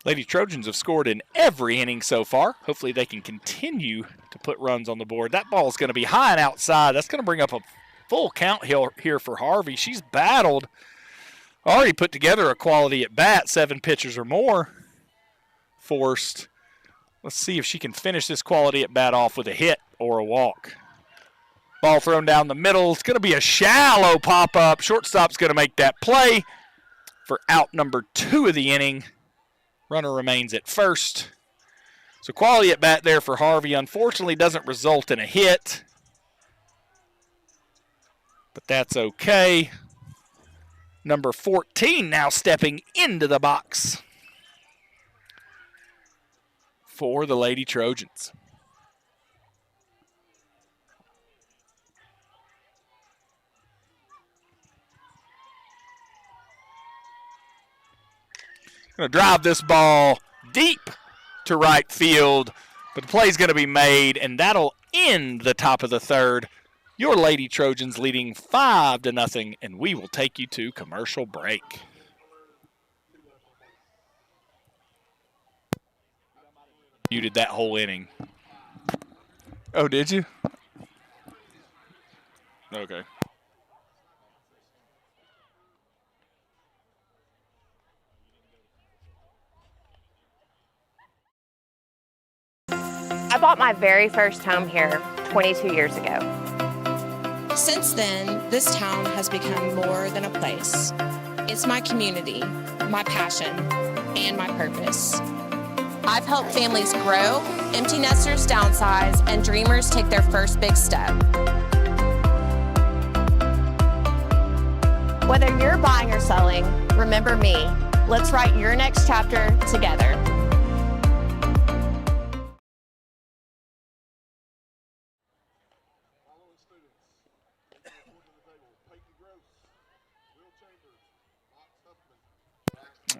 Lady Trojans have scored in every inning so far. Hopefully they can continue to put runs on the board. That ball is going to be high and outside. That's going to bring up a full count here for Harvey. She's battled, already put together a quality at bat, 7 pitches or more. Forced. Let's see if she can finish this quality at bat off with a hit or a walk. Ball thrown down the middle. It's going to be a shallow pop-up. Shortstop's going to make that play for out number 2 of the inning. Runner remains at first. So quality at bat there for Harvey. Unfortunately, doesn't result in a hit. But that's okay. Number 14 now stepping into the box for the Lady Trojans. Going to drive this ball deep to right field, but the play's going to be made, and that'll end the top of the third. Your Lady Trojans leading 5-0, and we will take you to commercial break. Muted that whole inning. Oh, did you? Okay. I bought my very first home here 22 years ago. Since then, this town has become more than a place. It's my community, my passion, and my purpose. I've helped families grow, empty nesters downsize, and dreamers take their first big step. Whether you're buying or selling, remember me. Let's write your next chapter together.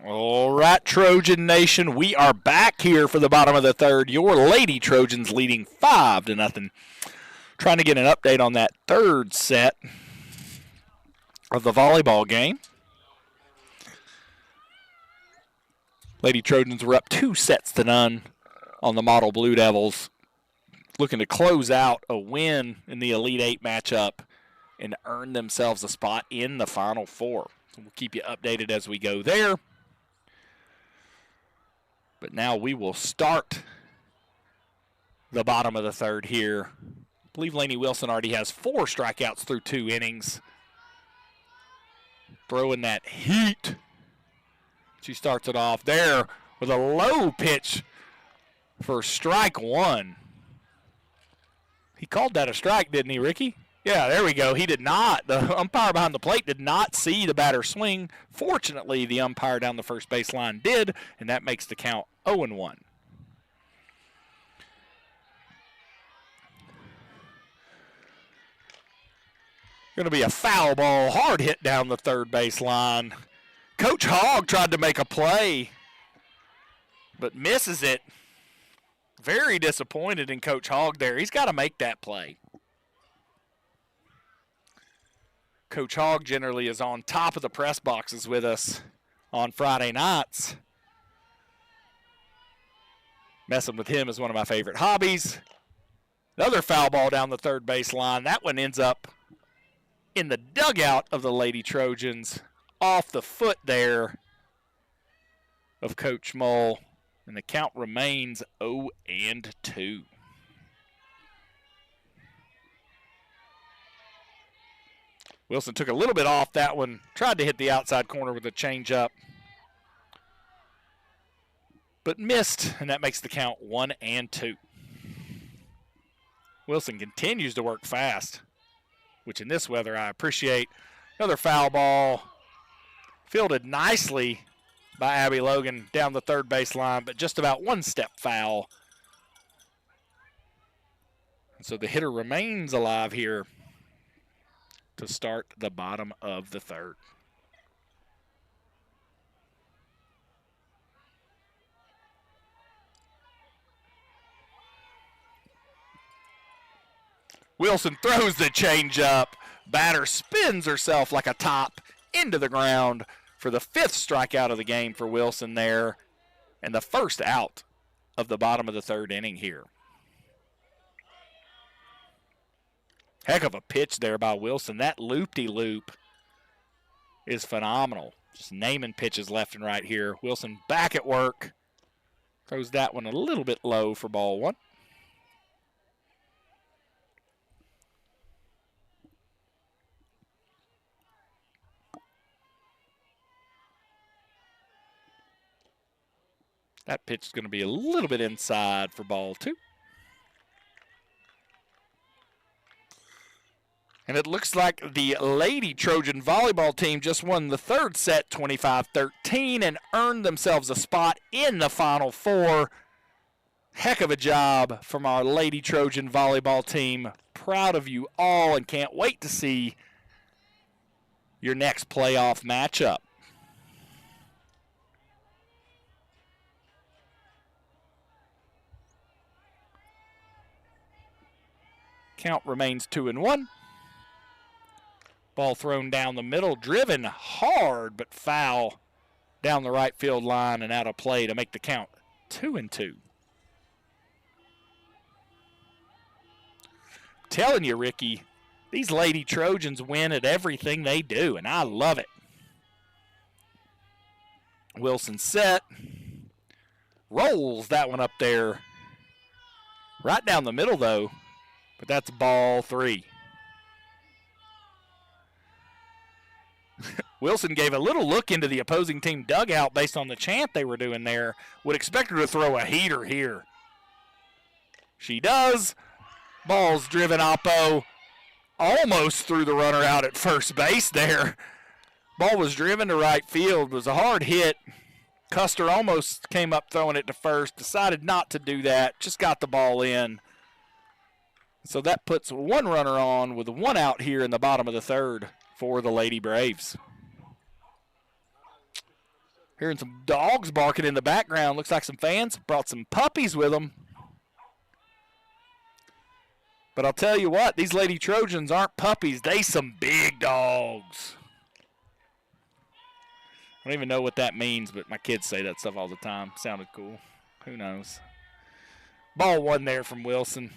All right, Trojan Nation, we are back here for the bottom of the third. Your Lady Trojans leading 5-0. Trying to get an update on that third set of the volleyball game. Lady Trojans were up 2-0 on the Model Blue Devils, looking to close out a win in the Elite Eight matchup and earn themselves a spot in the Final Four. So we'll keep you updated as we go there. But now we will start the bottom of the third here. I believe Lainey Wilson already has 4 strikeouts through 2 innings. Throwing that heat. She starts it off there with a low pitch for strike 1. He called that a strike, didn't he, Ricky? Yeah, there we go. He did not. The umpire behind the plate did not see the batter swing. Fortunately, the umpire down the first baseline did, and that makes the count 0-1. Going to be a foul ball, hard hit down the third baseline. Coach Hogg tried to make a play, but misses it. Very disappointed in Coach Hogg there. He's got to make that play. Coach Hogg generally is on top of the press boxes with us on Friday nights. Messing with him is one of my favorite hobbies. Another foul ball down the third baseline. That one ends up in the dugout of the Lady Trojans, off the foot there of Coach Mull. And the count remains 0-2. Wilson took a little bit off that one, tried to hit the outside corner with a changeup, but missed, and that makes the count 1-2. Wilson continues to work fast, which in this weather I appreciate. Another foul ball, fielded nicely by Abby Logan down the third baseline, but just about one step foul. And so the hitter remains alive here to start the bottom of the third. Wilson throws the changeup. Batter spins herself like a top into the ground for the 5th strikeout of the game for Wilson there, and the first out of the bottom of the third inning here. Heck of a pitch there by Wilson. That loop-de-loop is phenomenal. Just naming pitches left and right here. Wilson back at work. Throws that one a little bit low for ball 1. That pitch is going to be a little bit inside for ball 2. And it looks like the Lady Trojan volleyball team just won the third set 25-13 and earned themselves a spot in the Final Four. Heck of a job from our Lady Trojan volleyball team. Proud of you all and can't wait to see your next playoff matchup. Count remains 2-1. Ball thrown down the middle, driven hard but foul down the right field line and out of play to make the count 2-2. Telling you, Ricky, these Lady Trojans win at everything they do, and I love it. Wilson set. Rolls that one up there. Right down the middle, though, but that's ball 3. Wilson gave a little look into the opposing team dugout based on the chant they were doing there. Would expect her to throw a heater here. She does. Ball's driven oppo. Almost threw the runner out at first base there. Ball was driven to right field. It was a hard hit. Custer almost came up throwing it to first. Decided not to do that. Just got the ball in. So that puts one runner on with one out here in the bottom of the third for the Lady Braves. Hearing some dogs barking in the background. Looks like some fans brought some puppies with them. But I'll tell you what, these Lady Trojans aren't puppies. They some big dogs. I don't even know what that means, but my kids say that stuff all the time. Sounded cool. Who knows? Ball 1 there from Wilson.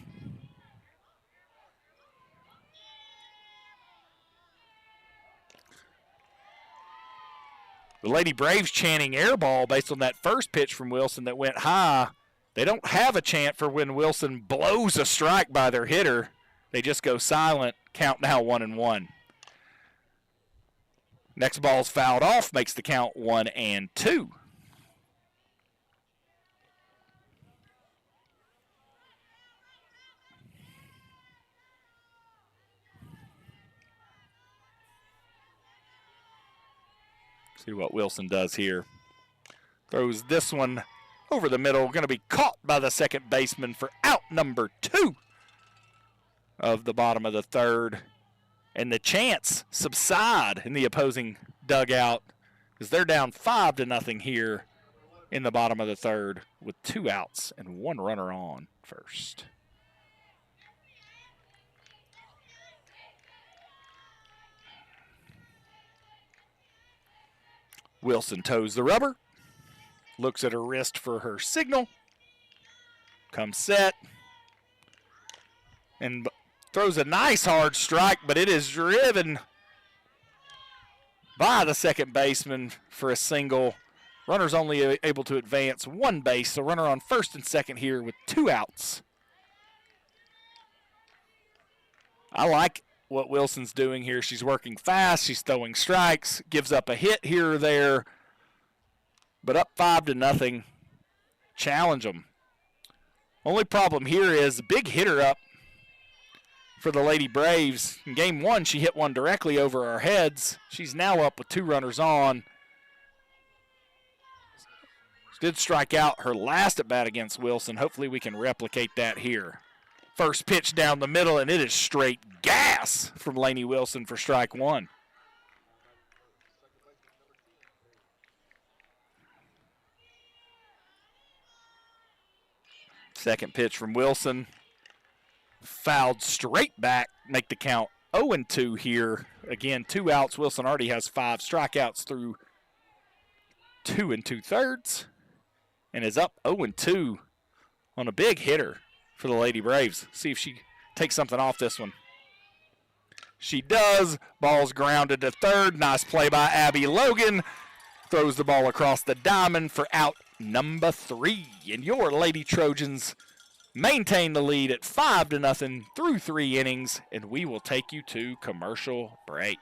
The Lady Braves chanting air ball based on that first pitch from Wilson that went high. They don't have a chant for when Wilson blows a strike by their hitter. They just go silent. Count now 1-1. Next ball's fouled off, makes the count 1-2. See what Wilson does here. Throws this one over the middle. Going to be caught by the second baseman for out number 2 of the bottom of the third. And the chants subside in the opposing dugout as they're down 5-0 here in the bottom of the third with 2 outs and 1 runner on first. Wilson toes the rubber, looks at her wrist for her signal, comes set, and throws a nice hard strike, but it is driven by the second baseman for a single. Runner's only able to advance 1 base, so runner on first and second here with 2 outs. I like what Wilson's doing here. She's working fast, she's throwing strikes, gives up a hit here or there, but up 5-0. Challenge them. Only problem here is a big hitter up for the Lady Braves. In game 1, she hit one directly over our heads. She's now up with 2 runners on. She did strike out her last at bat against Wilson. Hopefully we can replicate that here. First pitch down the middle, and it is straight gas from Lainey Wilson for strike 1. Second pitch from Wilson. Fouled straight back, make the count 0-2 here. Again, 2 outs. Wilson already has 5 strikeouts through 2 2/3 and is up 0-2 on a big hitter for the Lady Braves. See if she takes something off this one. She does. Ball's grounded to third. Nice play by Abby Logan. Throws the ball across the diamond for out number 3. And your Lady Trojans maintain the lead at 5-0 through 3 innings, and we will take you to commercial break.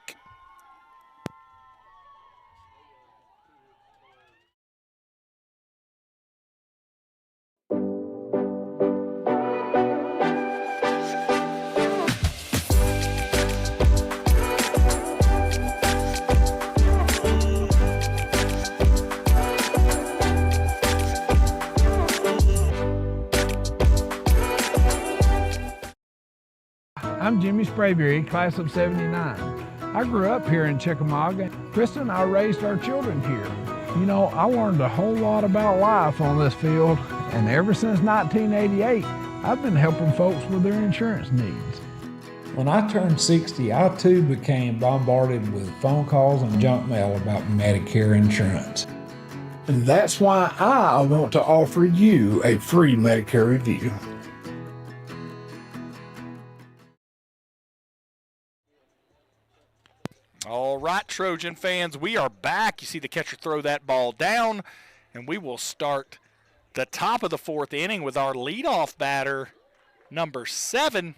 I'm Jimmy Sprayberry, class of '79. I grew up here in Chickamauga. Krista and I raised our children here. You know, I learned a whole lot about life on this field, and ever since 1988, I've been helping folks with their insurance needs. When I turned 60, I too became bombarded with phone calls and junk mail about Medicare insurance. And that's why I want to offer you a free Medicare review. All right, Trojan fans, we are back. You see the catcher throw that ball down, and we will start the top of the 4th inning with our leadoff batter, number 7,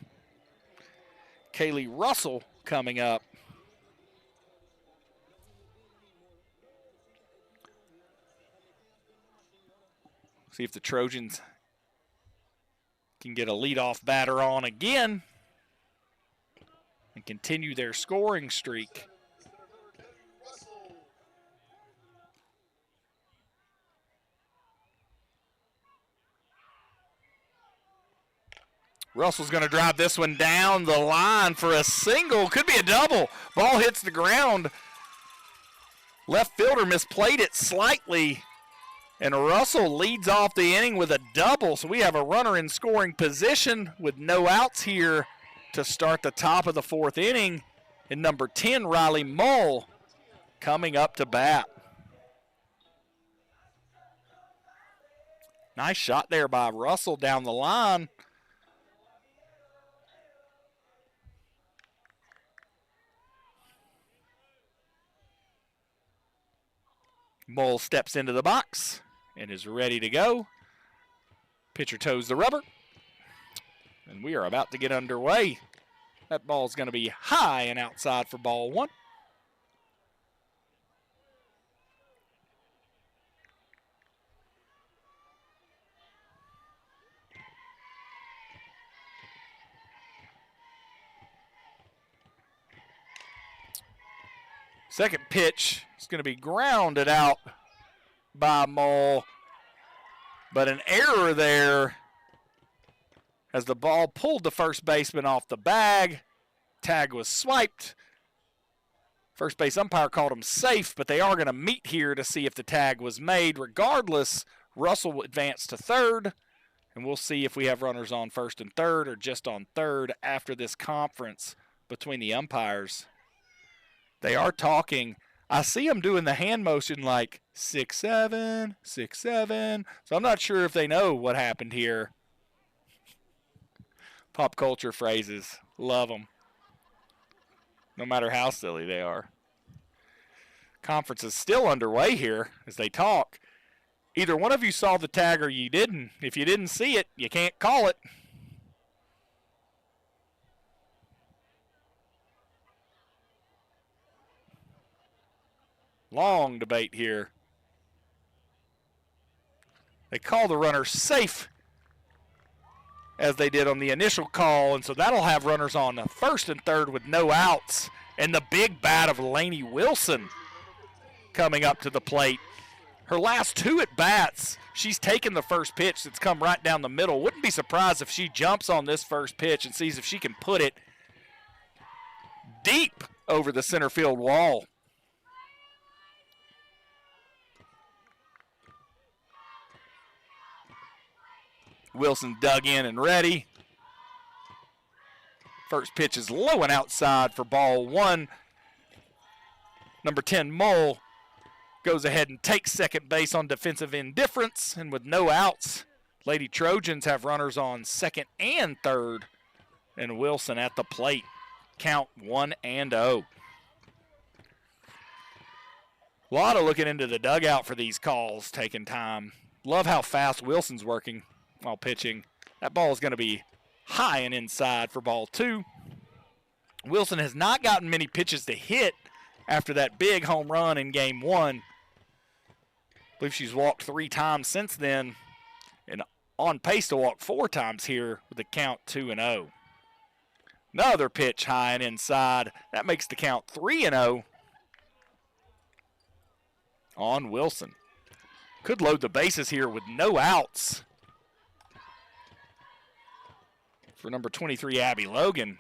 Kaylee Russell, coming up. See if the Trojans can get a leadoff batter on again and continue their scoring streak. Russell's going to drive this one down the line for a single. Could be a double. Ball hits the ground. Left fielder misplayed it slightly, and Russell leads off the inning with a double. So we have a runner in scoring position with no outs here to start the top of the 4th inning. And number 10, Riley Mull, coming up to bat. Nice shot there by Russell down the line. Mull steps into the box and is ready to go. Pitcher toes the rubber. And we are about to get underway. That ball is going to be high and outside for ball 1. Second pitch is going to be grounded out by Mull, but an error there as the ball pulled the first baseman off the bag. Tag was swiped. First base umpire called him safe, but they are going to meet here to see if the tag was made. Regardless, Russell will advance to third, and we'll see if we have runners on first and third or just on third after this conference between the umpires. They are talking. I see them doing the hand motion like 6-7, 6-7. So I'm not sure if they know what happened here. Pop culture phrases. Love them. No matter how silly they are. Conference is still underway here as they talk. Either one of you saw the tag or you didn't. If you didn't see it, you can't call it. Long debate here. They call the runner safe as they did on the initial call, and so that'll have runners on first and third with no outs. And the big bat of Lainey Wilson coming up to the plate. Her last two at-bats, she's taken the first pitch that's come right down the middle. Wouldn't be surprised if she jumps on this first pitch and sees if she can put it deep over the center field wall. Wilson dug in and ready. First pitch is low and outside for ball one. Number 10, Mull, goes ahead and takes second base on defensive indifference. And with no outs, Lady Trojans have runners on second and third. And Wilson at the plate. Count 1-0. A lot of looking into the dugout for these calls, taking time. Love how fast Wilson's working while pitching. That ball is going to be high and inside for ball two. Wilson has not gotten many pitches to hit after that big home run in game one. I believe she's walked 3 times since then and on pace to walk 4 times here with the count 2-0. Another pitch high and inside. That makes the count 3-0 on Wilson. Could load the bases here with no outs for number 23, Abby Logan,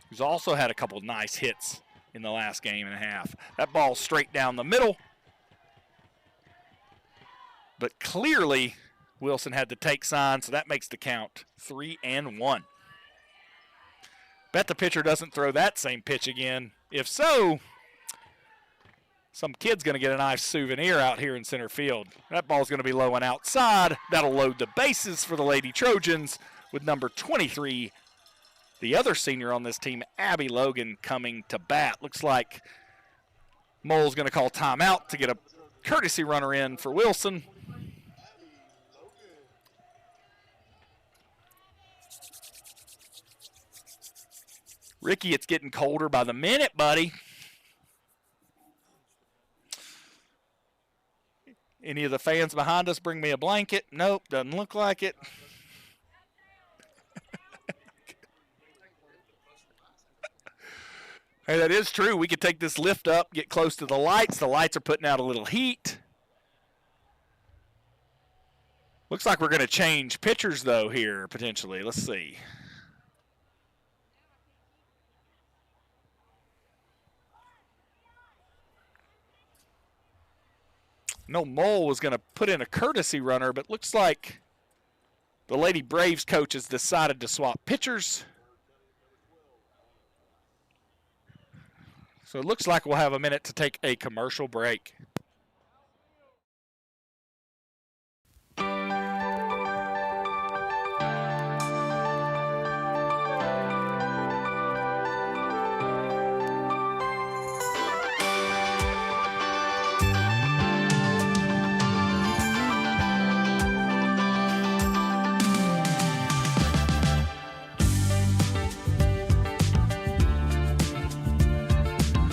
who's also had a couple nice hits in the last game and a half. That ball straight down the middle. But clearly, Wilson had the take sign, so that makes the count 3-1. Bet the pitcher doesn't throw that same pitch again. If so, some kid's going to get a nice souvenir out here in center field. That ball's going to be low and outside. That'll load the bases for the Lady Trojans with number 23, the other senior on this team, Abby Logan, coming to bat. Looks like Mull's going to call timeout to get a courtesy runner in for Wilson. Ricky, it's getting colder by the minute, buddy. Any of the fans behind us bring me a blanket? Nope, doesn't look like it. Hey, that is true. We could take this lift up, get close to the lights. The lights are putting out a little heat. Looks like we're going to change pitchers, though, here, potentially. Let's see. No, Mull was going to put in a courtesy runner, but looks like the Lady Braves coach has decided to swap pitchers. So it looks like we'll have a minute to take a commercial break.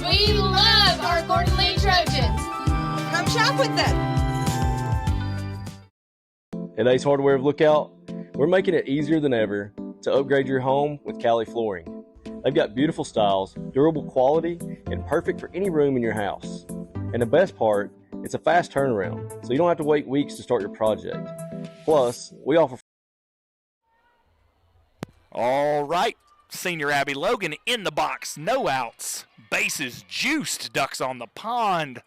We love our Gordon Lee Trojans. Come shop with them. At Ace Hardware of Lookout, we're making it easier than ever to upgrade your home with Cali flooring. They've got beautiful styles, durable quality, and perfect for any room in your house. And the best part, it's a fast turnaround, so you don't have to wait weeks to start your project. Plus, we offer... All right, Senior Abby Logan in the box, no outs. Bases juiced, ducks on the pond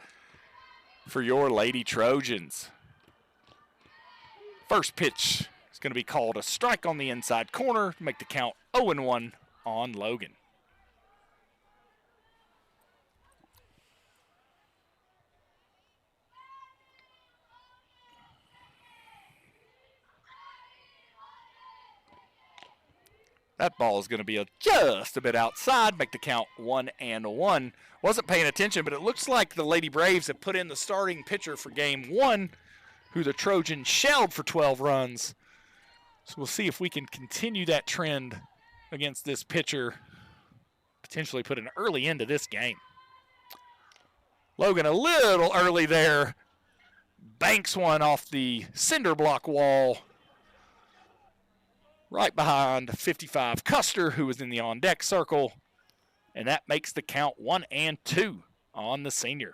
for your Lady Trojans. First pitch is going to be called a strike on the inside corner to make the count 0-1 on Logan. That ball is going to be just a bit outside, make the count 1-1. Wasn't paying attention, but it looks like the Lady Braves have put in the starting pitcher for game 1, who the Trojans shelled for 12 runs. So we'll see if we can continue that trend against this pitcher, potentially put an early end to this game. Logan a little early there, banks one off the cinder block wall, right behind 55 Custer, who was in the on-deck circle, and that makes the count 1-2 on the senior.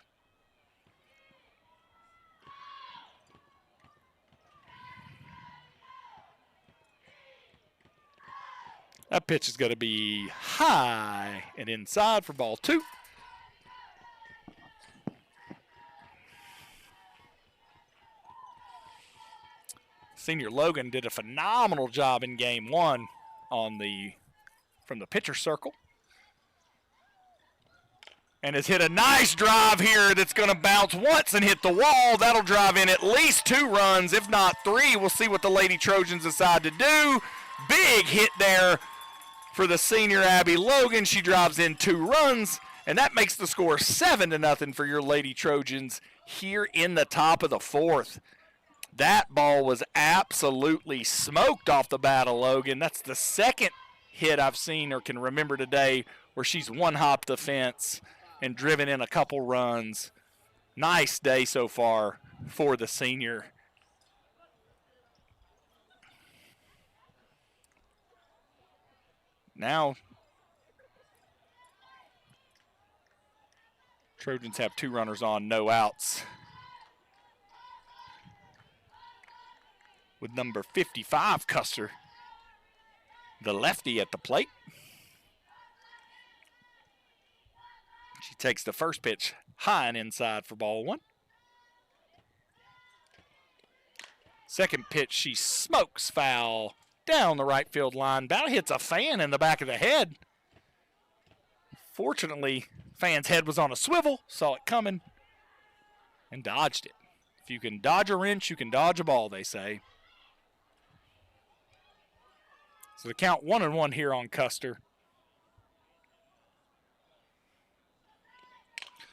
That pitch is going to be high and inside for ball 2. Senior Logan did a phenomenal job in game 1 from the pitcher circle. And has hit a nice drive here that's going to bounce once and hit the wall. That'll drive in at least 2 runs, if not 3. We'll see what the Lady Trojans decide to do. Big hit there for the Senior Abby Logan. She drives in 2 runs, and that makes the score 7-0 for your Lady Trojans here in the top of the 4th. That ball was absolutely smoked off the bat of Logan. That's the second hit I've seen or can remember today where she's one-hopped the fence and driven in a couple runs. Nice day so far for the senior. Now, Trojans have 2 runners on, no outs. With number 55, Custer, the lefty at the plate. She takes the first pitch high and inside for ball 1. Second pitch, she smokes foul down the right field line. About hits a fan in the back of the head. Fortunately, fan's head was on a swivel, saw it coming, and dodged it. If you can dodge a wrench, you can dodge a ball, they say. So the count 1-1 here on Custer.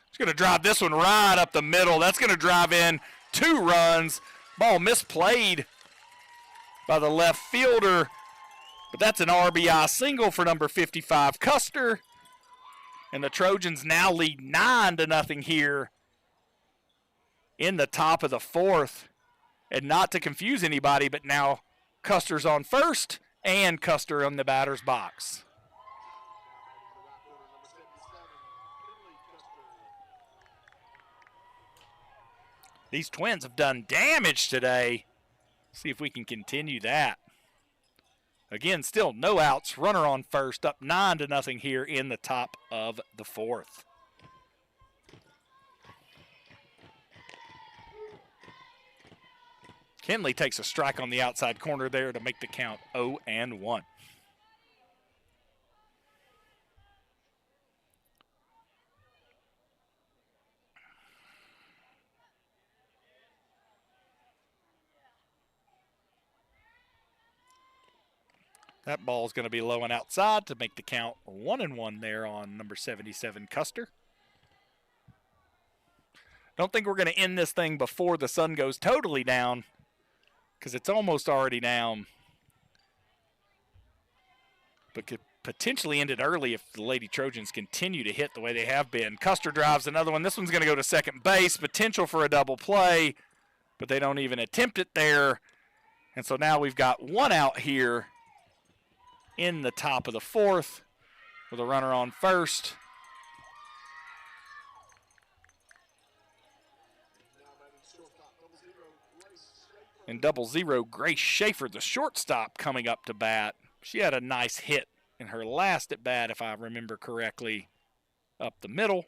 She's going to drive this one right up the middle. That's going to drive in 2 runs. Ball misplayed by the left fielder, but that's an RBI single for number 55, Custer. And the Trojans now lead 9-0 here in the top of the 4th. And not to confuse anybody, but now Custer's on first and Custer on the batter's box. These Twins have done damage today. See if we can continue that. Again, still no outs. Runner on first, up 9-0 here in the top of the 4th. Kenley takes a strike on the outside corner there to make the count 0-1. That ball is going to be low and outside to make the count 1-1 there on number 77, Custer. Don't think we're going to end this thing before the sun goes totally down, because it's almost already down. But could potentially end it early if the Lady Trojans continue to hit the way they have been. Custer drives another one. This one's going to go to second base. Potential for a double play, but they don't even attempt it there. And so now we've got 1 out here in the top of the 4th. with a runner on first. And 0-0, Grace Schaefer, the shortstop, coming up to bat. She had a nice hit in her last at bat, if I remember correctly, up the middle.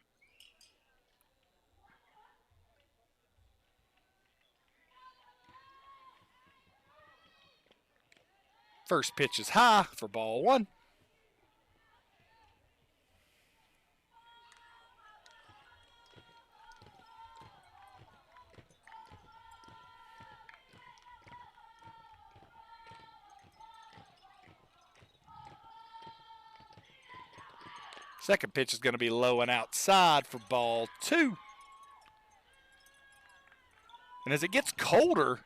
First pitch is high for ball one. Second pitch is going to be low and outside for ball two. And as it gets colder,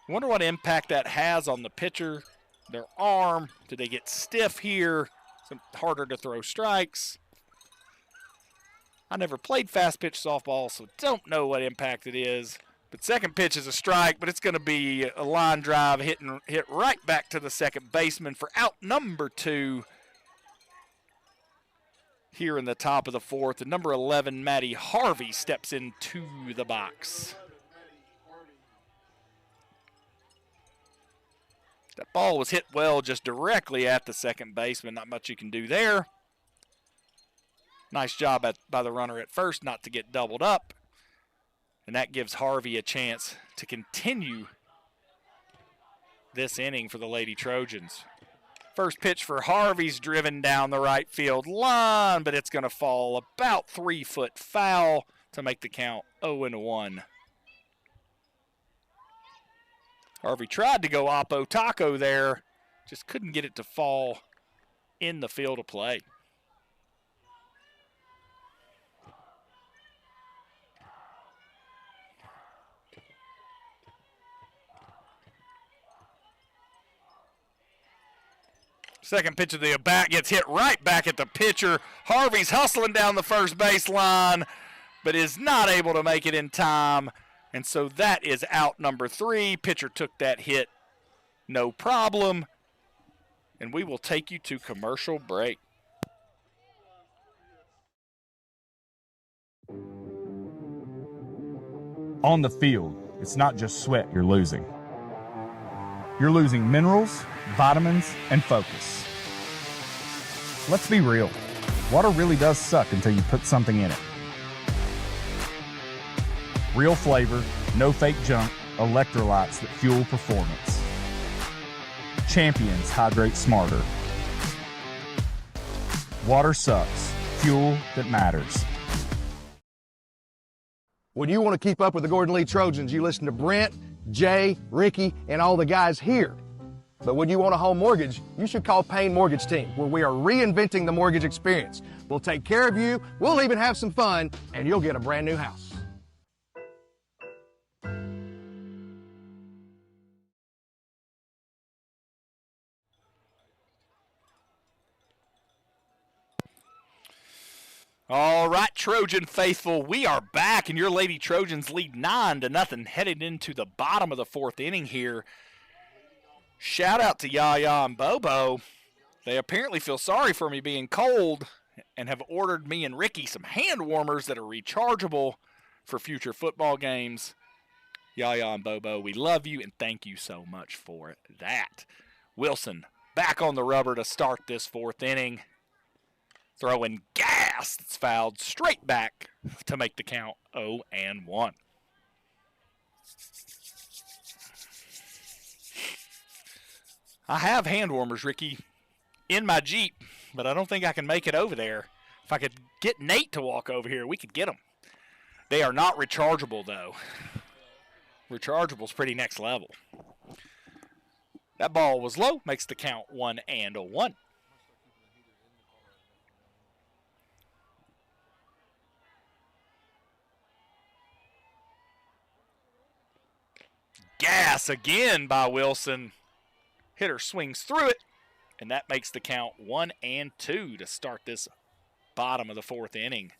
I wonder what impact that has on the pitcher, their arm. Do they get stiff here? It's harder to throw strikes. I never played fast pitch softball, so don't know what impact it is. But second pitch is a strike, but it's going to be a line drive hit right back to the second baseman for out number 2 here in the top of the fourth. And number 11, Maddie Harvey, steps into the box. That ball was hit well just directly at the second baseman. Not much you can do there. Nice job by the runner at first not to get doubled up. And that gives Harvey a chance to continue this inning for the Lady Trojans. First pitch for Harvey's driven down the right field line, but it's going to fall about 3 foot foul to make the count 0-1. Harvey tried to go oppo taco there, just couldn't get it to fall in the field of play. Second pitch of the at-bat gets hit right back at the pitcher. Harvey's hustling down the first baseline, but is not able to make it in time. And so that is out number 3. Pitcher took that hit, no problem. And we will take you to commercial break. On the field, it's not just sweat you're losing. You're losing minerals, vitamins, and focus. Let's be real. Water really does suck until you put something in it. Real flavor, no fake junk, electrolytes that fuel performance. Champions hydrate smarter. Water sucks. Fuel that matters. When you want to keep up with the Gordon Lee Trojans, you listen to Brent, Jay, Ricky, and all the guys here. But when you want a home mortgage, you should call Payne Mortgage Team, where we are reinventing the mortgage experience. We'll take care of you, we'll even have some fun, and you'll get a brand new house. All right, Trojan faithful, we are back, and your Lady Trojans lead 9-0, headed into the bottom of the fourth inning here. Shout out to Yaya and Bobo. They apparently feel sorry for me being cold and have ordered me and Ricky some hand warmers that are rechargeable for future football games. Yaya and Bobo, we love you and thank you so much for that. Wilson back on the rubber to start this fourth inning. Throwing gas, it's fouled straight back to make the count 0-1. I have hand warmers, Ricky, in my Jeep, but I don't think I can make it over there. If I could get Nate to walk over here, we could get them. They are not rechargeable, though. Rechargeable's pretty next level. That ball was low, makes the count 1-1. Gas again by Wilson. Hitter swings through it, and that makes the count 1-2 to start this bottom of the fourth inning.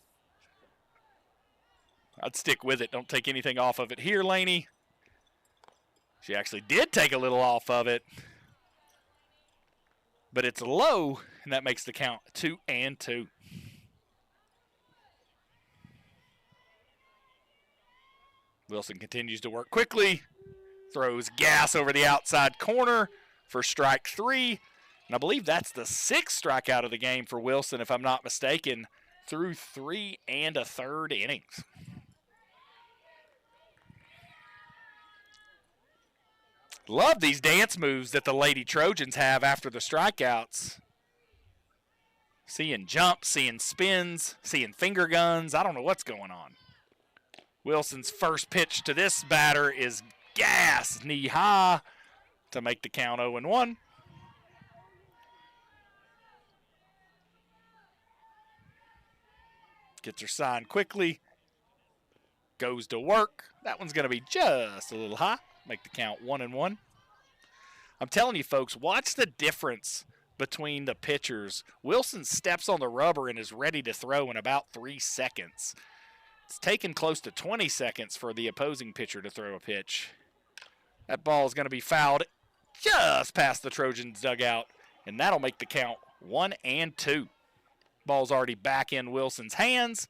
I'd stick with it. Don't take anything off of it here, Laney. She actually did take a little off of it. but it's low, and that makes the count 2-2. Wilson continues to work quickly, throws gas over the outside corner for strike 3. And I believe that's the 6th strikeout of the game for Wilson, if I'm not mistaken, through 3 1/3 innings. Love these dance moves that the Lady Trojans have after the strikeouts. Seeing jumps, seeing spins, seeing finger guns. I don't know what's going on. Wilson's first pitch to this batter is gas, knee high, to make the count 0-1. Gets her signed quickly. Goes to work. That one's going to be just a little high. Make the count 1-1. I'm telling you, folks, watch the difference between the pitchers. Wilson steps on the rubber and is ready to throw in about 3 seconds. It's taken close to 20 seconds for the opposing pitcher to throw a pitch. That ball is going to be fouled just past the Trojans' dugout, and that'll make the count 1-2. Ball's already back in Wilson's hands.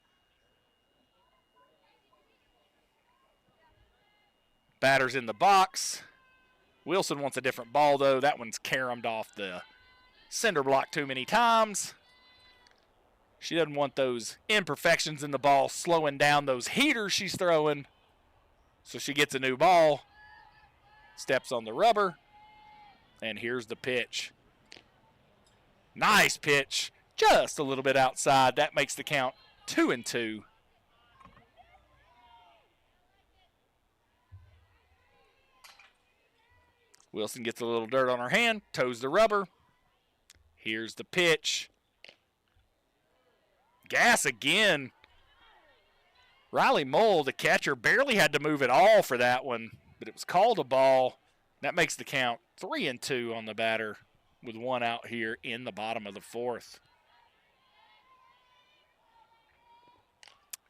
Batter's in the box. Wilson wants a different ball, though. That one's caromed off the cinder block too many times. She doesn't want those imperfections in the ball slowing down those heaters she's throwing. So she gets a new ball, steps on the rubber, and here's the pitch. Nice pitch, just a little bit outside. That makes the count 2-2. Wilson gets a little dirt on her hand, toes the rubber. Here's the pitch. Gas again. Riley Mull, the catcher, barely had to move at all for that one, but it was called a ball. That makes the count 3-2 on the batter with one out here in the bottom of the 4th.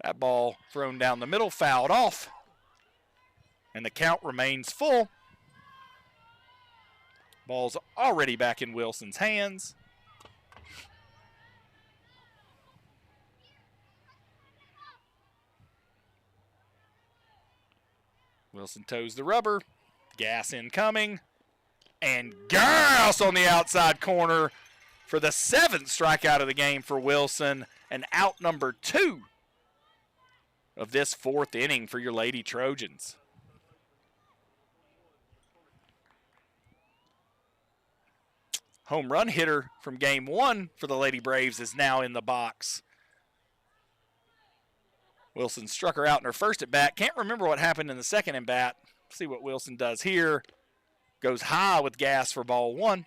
That ball thrown down the middle, fouled off, and the count remains full. Ball's already back in Wilson's hands. Wilson toes the rubber. Gas incoming. And gas on the outside corner for the 7th strikeout of the game for Wilson. And out number 2 of this 4th inning for your Lady Trojans. Home run hitter from game 1 for the Lady Braves is now in the box. Wilson struck her out in her first at bat. Can't remember what happened in the second at bat. See what Wilson does here. Goes high with gas for ball 1.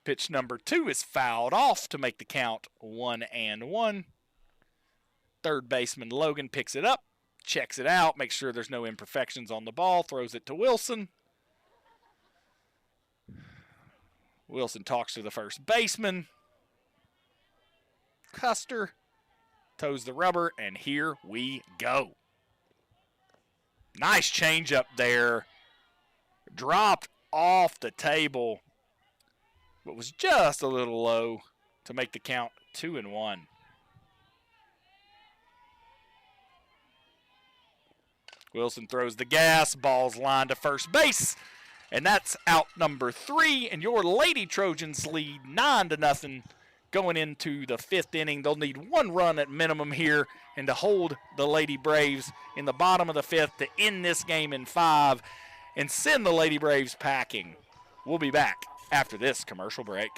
Pitch number 2 is fouled off to make the count 1-1. Third baseman Logan picks it up, checks it out, makes sure there's no imperfections on the ball, throws it to Wilson. Wilson talks to the first baseman. Custer toes the rubber, and here we go. Nice changeup there. Dropped off the table, but was just a little low to make the count 2-1. Wilson throws the gas, ball's lined to first base, and that's out number 3, and your Lady Trojans lead 9-0 going into the 5th inning. They'll need 1 run at minimum here and to hold the Lady Braves in the bottom of the 5th to end this game in 5 and send the Lady Braves packing. We'll be back after this commercial break.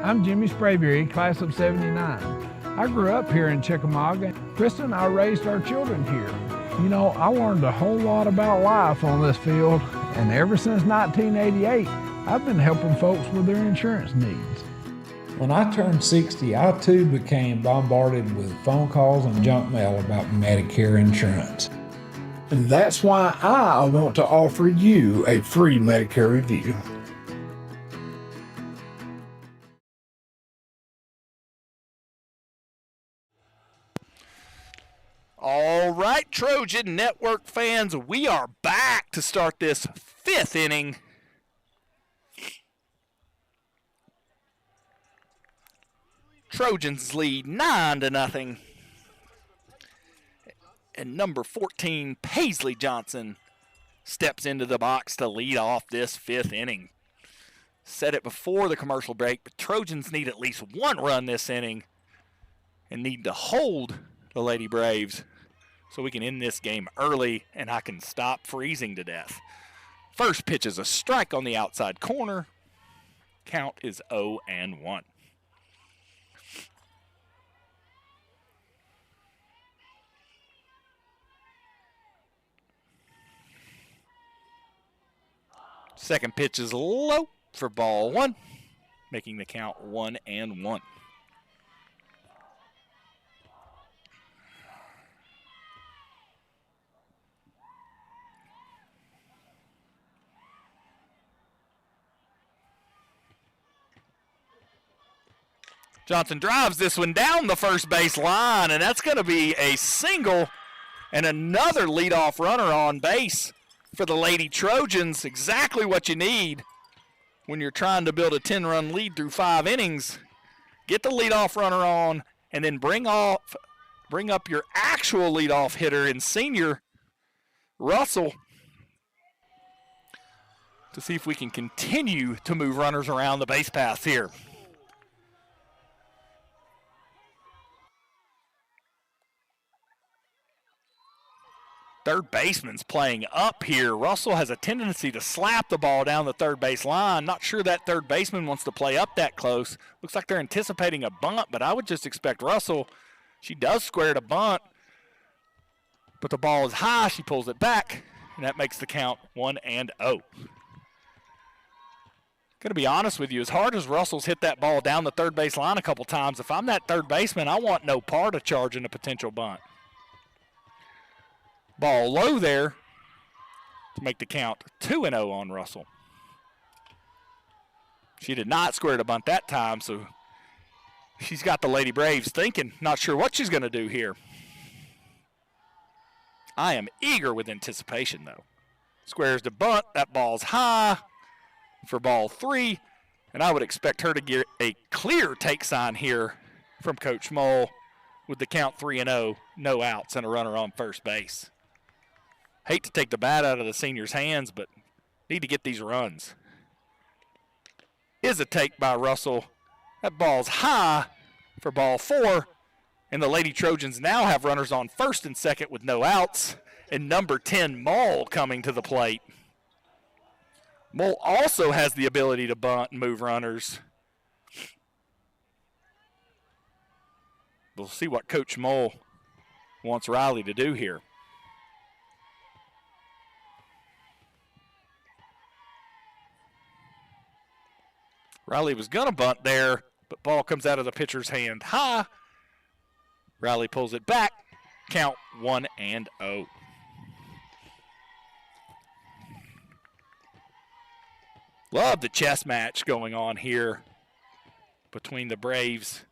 I'm Jimmy Sprayberry, class of '79. I grew up here in Chickamauga. Krista and I raised our children here. You know, I learned a whole lot about life on this field, And ever since 1988, I've been helping folks with their insurance needs. When I turned 60, I too became bombarded with phone calls and junk mail about Medicare insurance. And that's why I want to offer you a free Medicare review. All right, Trojan Network fans, we are back to start this 5th inning. Trojans lead 9-0. And number 14, Paisley Johnson, steps into the box to lead off this 5th inning. Said it before the commercial break, but Trojans need at least 1 run this inning and need to hold the Lady Braves so we can end this game early and I can stop freezing to death. First pitch is a strike on the outside corner. Count is 0-1. Second pitch is low for ball 1, making the count 1-1. Johnson drives this one down the first base line, and that's going to be a single and another leadoff runner on base for the Lady Trojans. Exactly what you need when you're trying to build a 10-run lead through 5 innings. Get the leadoff runner on, and then bring up your actual leadoff hitter in senior Russell to see if we can continue to move runners around the base paths here. Third baseman's playing up here. Russell has a tendency to slap the ball down the third base line. Not sure that third baseman wants to play up that close. Looks like they're anticipating a bunt, but I would just expect Russell. She does square to bunt, but the ball is high. She pulls it back, and that makes the count 1-0. Going to be honest with you, as hard as Russell's hit that ball down the third base line a couple times, if I'm that third baseman, I want no part of charging a potential bunt. Ball low there to make the count 2-0 on Russell. She did not square to bunt that time, so she's got the Lady Braves thinking, not sure what she's going to do here. I am eager with anticipation, though. Squares to bunt. That ball's high for ball 3, and I would expect her to get a clear take sign here from Coach Mull with the count 3-0, no outs, and a runner on first base. Hate to take the bat out of the seniors' hands, but need to get these runs. Is a take by Russell. That ball's high for ball 4, and the Lady Trojans now have runners on first and second with no outs, and number 10, Mull, coming to the plate. Mull also has the ability to bunt and move runners. We'll see what Coach Mull wants Riley to do here. Riley was going to bunt there, but ball comes out of the pitcher's hand high. Riley pulls it back. Count 1-0. Love the chess match going on here between the Braves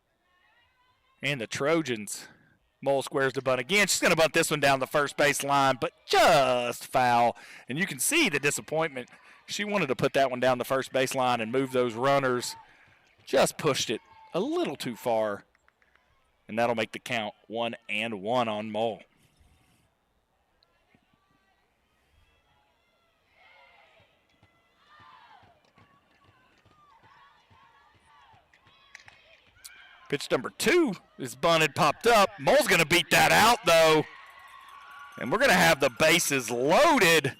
and the Trojans. Mull squares the bunt again. She's going to bunt this one down the first base line, but just foul. And you can see the disappointment. She wanted to put that one down the first base line and move those runners. Just pushed it a little too far. And that'll make the count 1-1 on Mull. Pitch number 2 is bunted, popped up. Mull's going to beat that out, though. And we're going to have the bases loaded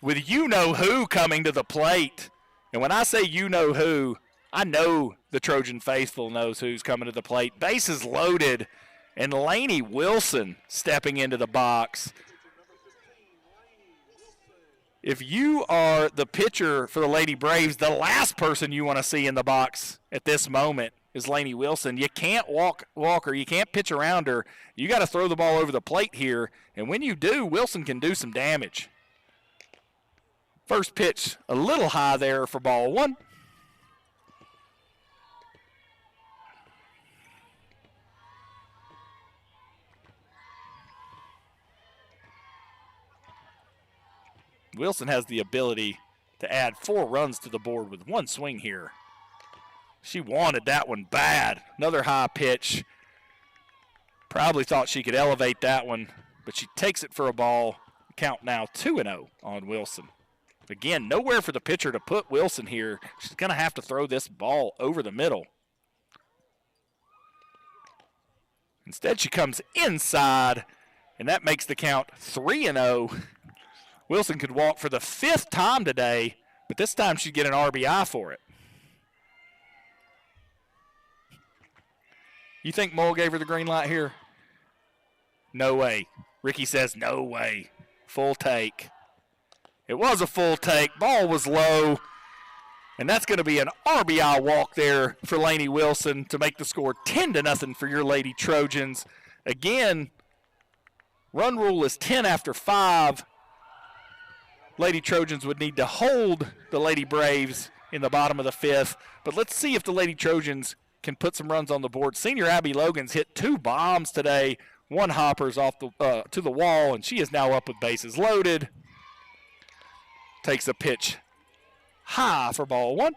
with you-know-who coming to the plate. And when I say you-know-who, I know the Trojan faithful knows who's coming to the plate. Bases loaded, and Lainey Wilson stepping into the box. If you are the pitcher for the Lady Braves, the last person you want to see in the box at this moment is Lainey Wilson. You can't walk her. You can't pitch around her. You got to throw the ball over the plate here. And when you do, Wilson can do some damage. First pitch a little high there for ball one. Wilson has the ability to add 4 runs to the board with one swing here. She wanted that one bad. Another high pitch. Probably thought she could elevate that one, but she takes it for a ball. Count now 2-0 on Wilson. Again, nowhere for the pitcher to put Wilson here. She's going to have to throw this ball over the middle. Instead, she comes inside, and that makes the count 3-0. Wilson could walk for the 5th time today, but this time she'd get an RBI for it. You think Mull gave her the green light here? No way. Ricky says no way. Full take. It was a full take. Ball was low, and that's going to be an RBI walk there for Lainey Wilson to make the score 10-0 for your Lady Trojans. Again, run rule is 10 after 5. Lady Trojans would need to hold the Lady Braves in the bottom of the 5th. But let's see if the Lady Trojans can put some runs on the board. Senior Abby Logan's hit 2 bombs today. 1 hopper's off the to the wall, and she is now up with bases loaded. Takes a pitch high for ball 1.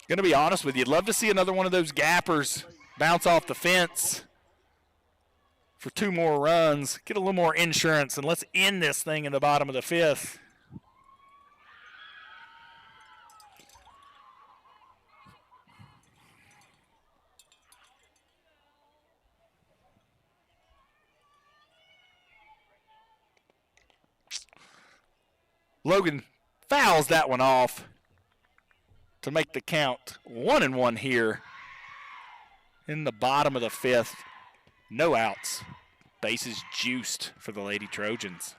Going to be honest with you, love to see another one of those gappers bounce off the fence for 2 more runs, get a little more insurance, and let's end this thing in the bottom of the 5th. Logan fouls that one off to make the count 1-1 here in the bottom of the 5th. No outs. Bases juiced for the Lady Trojans.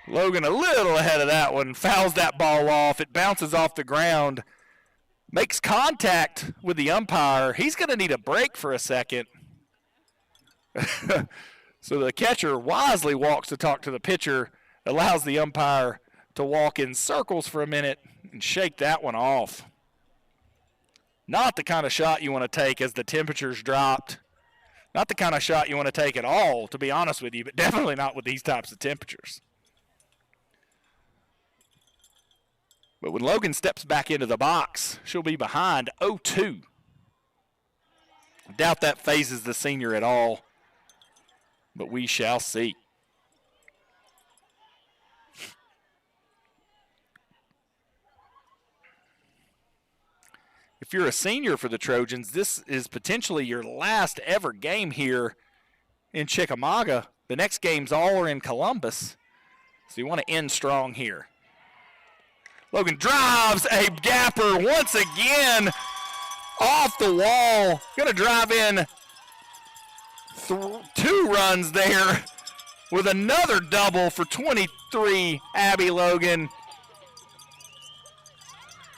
Logan a little ahead of that one. Fouls that ball off. It bounces off the ground. Makes contact with the umpire. He's going to need a break for a second. So the catcher wisely walks to talk to the pitcher, allows the umpire to walk in circles for a minute and shake that one off. Not the kind of shot you want to take as the temperatures dropped. Not the kind of shot you want to take at all, to be honest with you, but definitely not with these types of temperatures. But when Logan steps back into the box, she'll be behind 0-2. I doubt that phases the senior at all, but we shall see. If you're a senior for the Trojans, this is potentially your last ever game here in Chickamauga. The next games all are in Columbus, so you want to end strong here. Logan drives a gapper once again off the wall. Going to drive in 2 runs there with another double for 23, Abby Logan.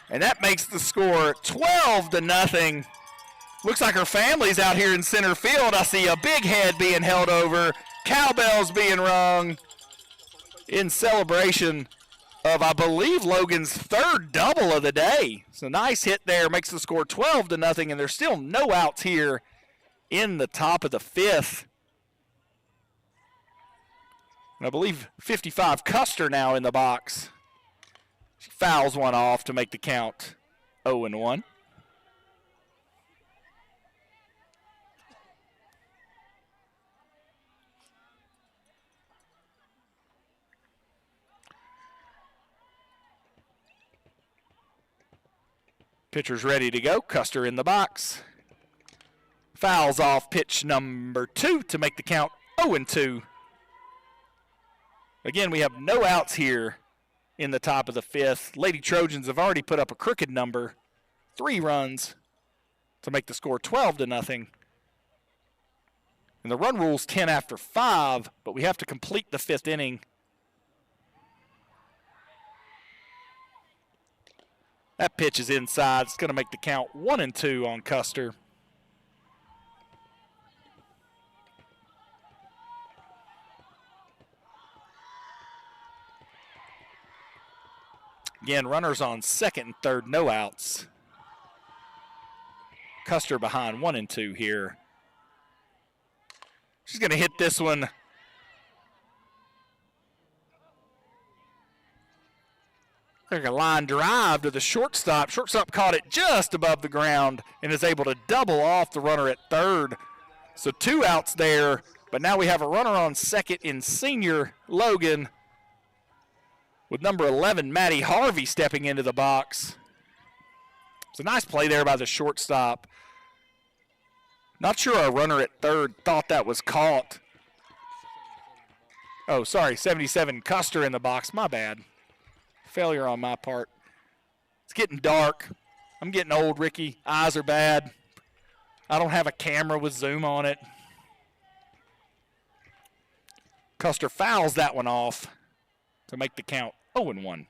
And that makes the score 12-0. Looks like her family's out here in center field. I see a big head being held over, cowbells being rung in celebration of, I believe, Logan's 3rd double of the day. So nice hit there, makes the score 12-0, and there's still no outs here in the top of the 5th. And I believe 55 Custer now in the box. She fouls one off to make the count 0-1. Pitcher's ready to go. Custer in the box. Fouls off pitch number 2 to make the count 0-2. Again, we have no outs here in the top of the fifth. Lady Trojans have already put up a crooked number, 3 runs to make the score 12-0. And the run rule's 10 after 5, but we have to complete the 5th inning. That pitch is inside. It's going to make the count 1-2 on Custer. Again, runners on second and third, no outs. Custer behind 1-2 here. She's going to hit this one. Like a line drive to the shortstop. Shortstop caught it just above the ground and is able to double off the runner at third. So 2 outs there, but now we have a runner on second in senior Logan with number 11, Maddie Harvey, stepping into the box. It's a nice play there by the shortstop. Not sure our runner at third thought that was caught. Oh, sorry, 77 Custer in the box. My bad. Failure on my part. It's getting dark. I'm getting old, Ricky. Eyes are bad. I don't have a camera with zoom on it. Custer fouls that one off to make the count 0-1.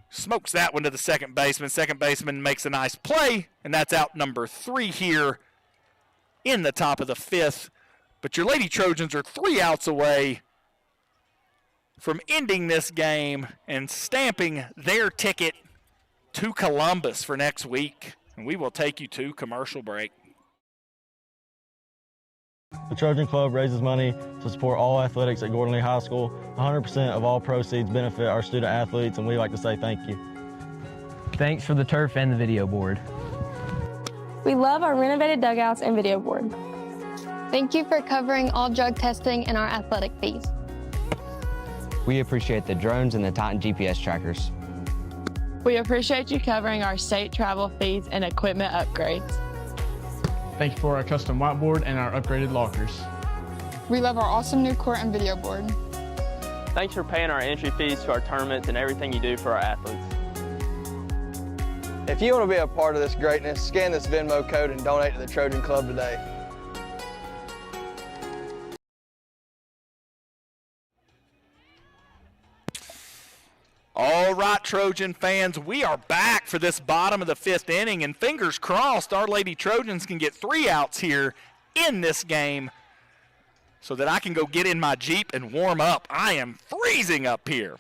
Smokes that one to the second baseman. Second baseman makes a nice play, and that's out number 3 here in the top of the 5th. But your Lady Trojans are 3 outs away from ending this game and stamping their ticket to Columbus for next week. And we will take you to commercial break. The Trojan Club raises money to support all athletics at Gordon Lee High School. 100% of all proceeds benefit our student athletes, and we'd like to say thank you. Thanks for the turf and the video board. We love our renovated dugouts and video board. Thank you for covering all drug testing and our athletic fees. We appreciate the drones and the Titan GPS trackers. We appreciate you covering our state travel fees and equipment upgrades. Thank you for our custom whiteboard and our upgraded lockers. We love our awesome new court and video board. Thanks for paying our entry fees to our tournaments and everything you do for our athletes. If you want to be a part of this greatness, scan this Venmo code and donate to the Trojan Club today. All right, Trojan fans, we are back for this bottom of the 5th inning, and fingers crossed our Lady Trojans can get 3 outs here in this game so that I can go get in my Jeep and warm up. I am freezing up here.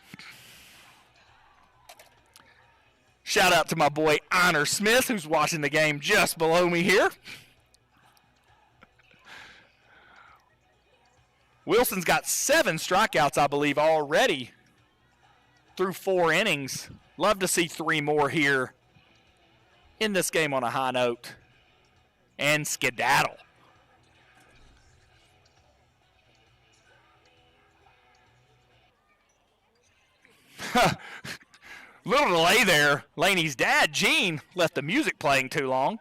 Shout out to my boy Honor Smith, who's watching the game just below me here. Wilson's got 7 strikeouts, I believe, already through 4 innings. Love to see 3 more here in this game on a high note. And skedaddle. Little delay there. Laney's dad, Gene, left the music playing too long.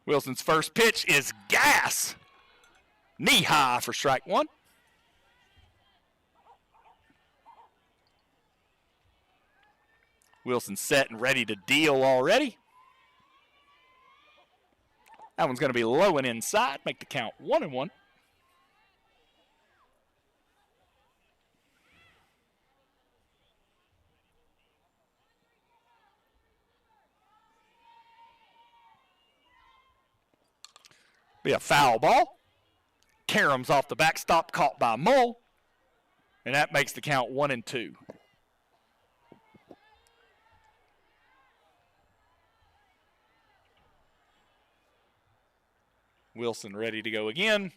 Wilson's first pitch is gas. Knee high for strike 1. Wilson set and ready to deal already. That one's going to be low and inside. Make the count 1-1. Be a foul ball. Karams off the backstop, caught by Mull. And that makes the count 1-2. Wilson ready to go again.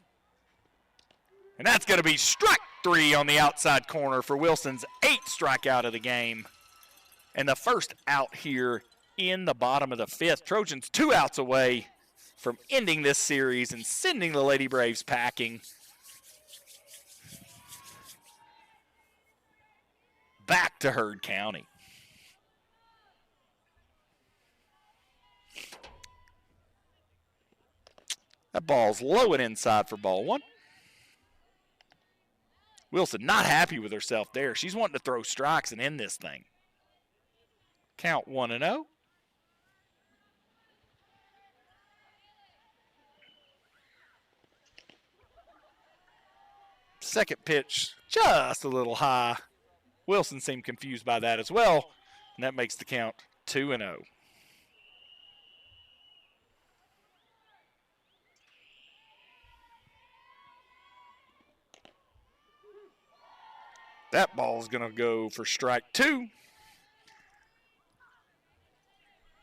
And that's going to be strike 3 on the outside corner for Wilson's 8th strikeout of the game. And the first out here in the bottom of the 5th. Trojans 2 outs away from ending this series and sending the Lady Braves packing. Back to Heard County. That ball's low and inside for ball 1. Wilson not happy with herself there. She's wanting to throw strikes and end this thing. Count 1-0. Second pitch, just a little high. Wilson seemed confused by that as well, and that makes the count 2-0. That ball's going to go for strike 2.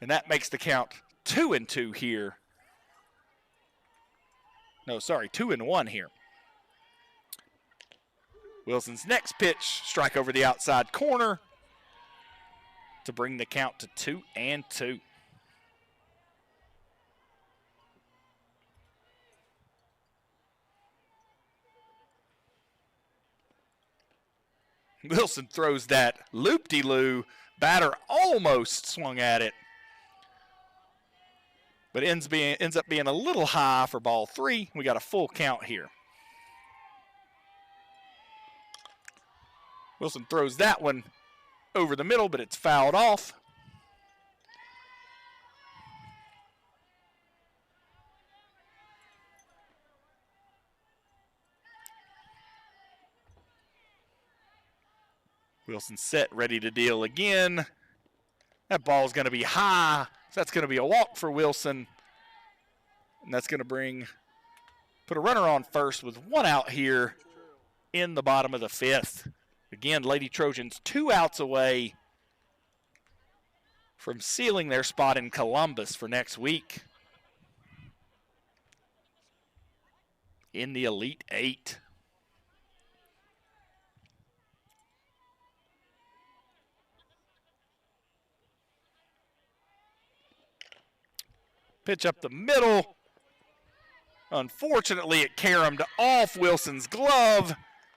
And that makes the count 2-2 here. No, sorry, 2-1 here. Wilson's next pitch, strike over the outside corner to bring the count to 2-2. Wilson throws that loop-de-loo. Batter almost swung at it, but ends up being a little high for ball 3. We got a full count here. Wilson throws that one over the middle, but it's fouled off. Wilson set, ready to deal again. That ball's going to be high, so that's going to be a walk for Wilson. And that's going to put a runner on first with 1 out here in the bottom of the 5th. Again, Lady Trojans 2 outs away from sealing their spot in Columbus for next week in the Elite 8. Pitch up the middle. Unfortunately, it caromed off Wilson's glove.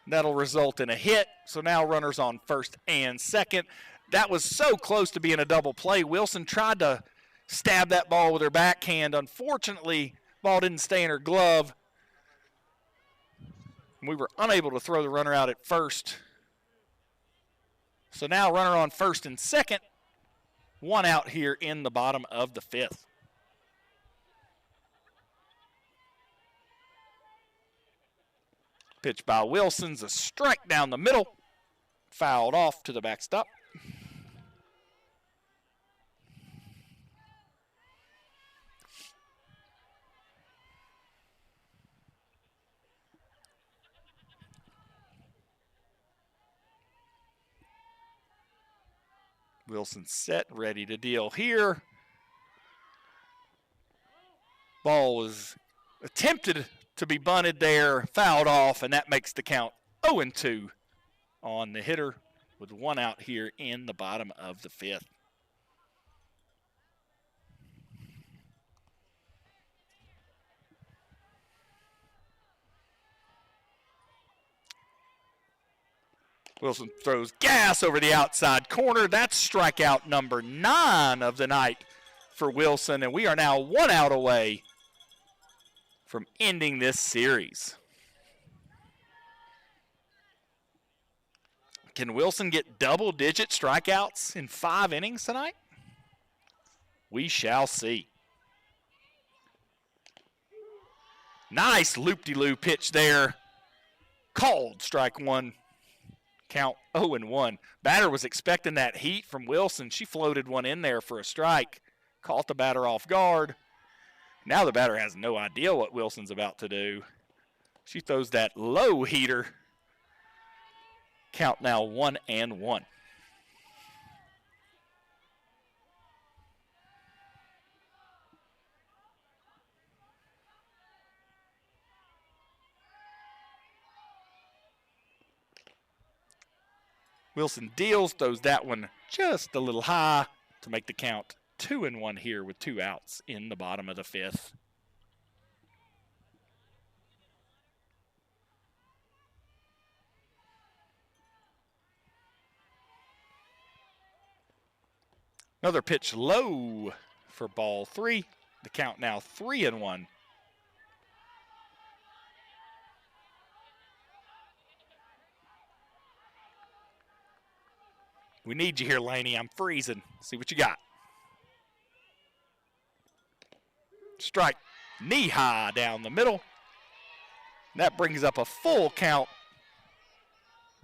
That'll result in a hit. So now runners on first and second. That was so close to being a double play. Wilson tried to stab that ball with her backhand. Unfortunately, ball didn't stay in her glove. We were unable to throw the runner out at first. So now runner on first and second. 1 out here in the bottom of the 5th. Pitch by Wilson's a strike down the middle. Fouled off to the backstop. Wilson set, ready to deal here. Ball was attempted to be bunted there, fouled off, and that makes the count 0-2 on the hitter with 1 out here in the bottom of the 5th. Wilson throws gas over the outside corner. That's strikeout number 9 of the night for Wilson, and we are now 1 out away from ending this series. Can Wilson get double-digit strikeouts in 5 innings tonight? We shall see. Nice loop-de-loo pitch there. Called strike 1. Count 0-1. Batter was expecting that heat from Wilson. She floated one in there for a strike. Caught the batter off guard. Now the batter has no idea what Wilson's about to do. She throws that low heater. Count now 1-1. Wilson deals, throws that one just a little high to make the count 2-1 here with 2 outs in the bottom of the 5th. Another pitch low for ball 3. The count now 3-1. We need you here, Laney. I'm freezing. See what you got. Strike knee high down the middle. That brings up a full count.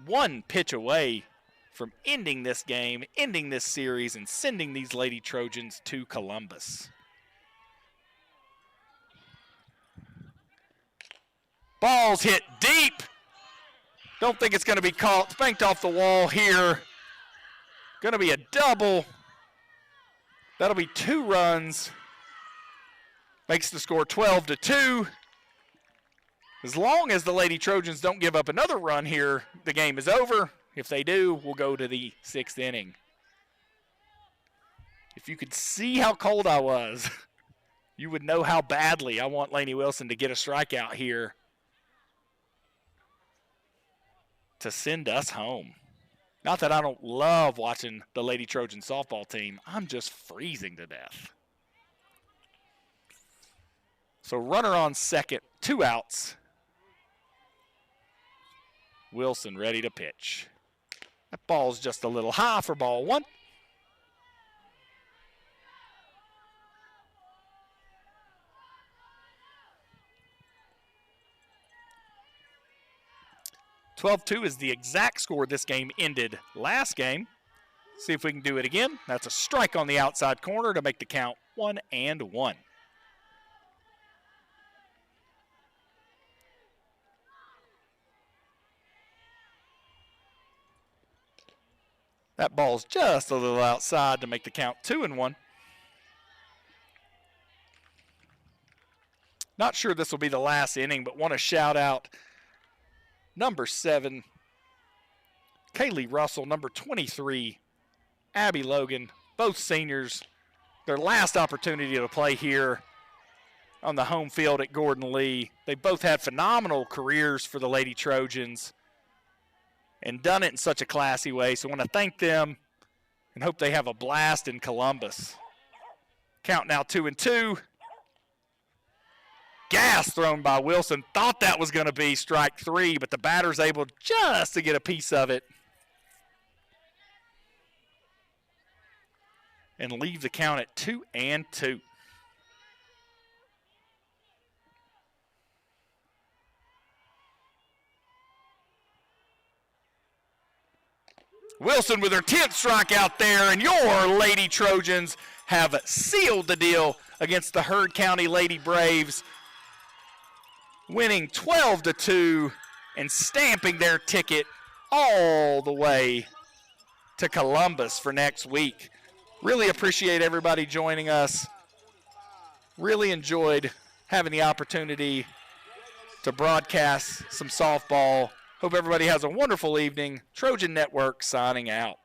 One pitch away from ending this game, ending this series, and sending these Lady Trojans to Columbus. Ball's hit deep. Don't think it's going to be caught. Spanked off the wall here. Going to be a double. That'll be 2 runs. Makes the score 12-2. As long as the Lady Trojans don't give up another run here, the game is over. If they do, we'll go to the 6th inning. If you could see how cold I was, you would know how badly I want Lainey Wilson to get a strikeout here to send us home. Not that I don't love watching the Lady Trojan softball team. I'm just freezing to death. So runner on second, 2 outs. Wilson ready to pitch. That ball's just a little high for ball 1. (12-2) is the exact score this game ended last game. See if we can do it again. That's a strike on the outside corner to make the count 1-1. That ball's just a little outside to make the count 2-1. Not sure this will be the last inning, but want to shout out number 7, Kaylee Russell, number 23, Abby Logan, both seniors. Their last opportunity to play here on the home field at Gordon Lee. They both had phenomenal careers for the Lady Trojans and done it in such a classy way. So I want to thank them and hope they have a blast in Columbus. Count now 2-2. Gas thrown by Wilson. Thought that was going to be strike 3, but the batter's able just to get a piece of it and leave the count at 2-2. Wilson with her 10th strikeout there, and your Lady Trojans have sealed the deal against the Heard County Lady Braves, winning 12-2 and stamping their ticket all the way to Columbus for next week. Really appreciate everybody joining us. Really enjoyed having the opportunity to broadcast some softball. Hope everybody has a wonderful evening. Trojan Network signing out.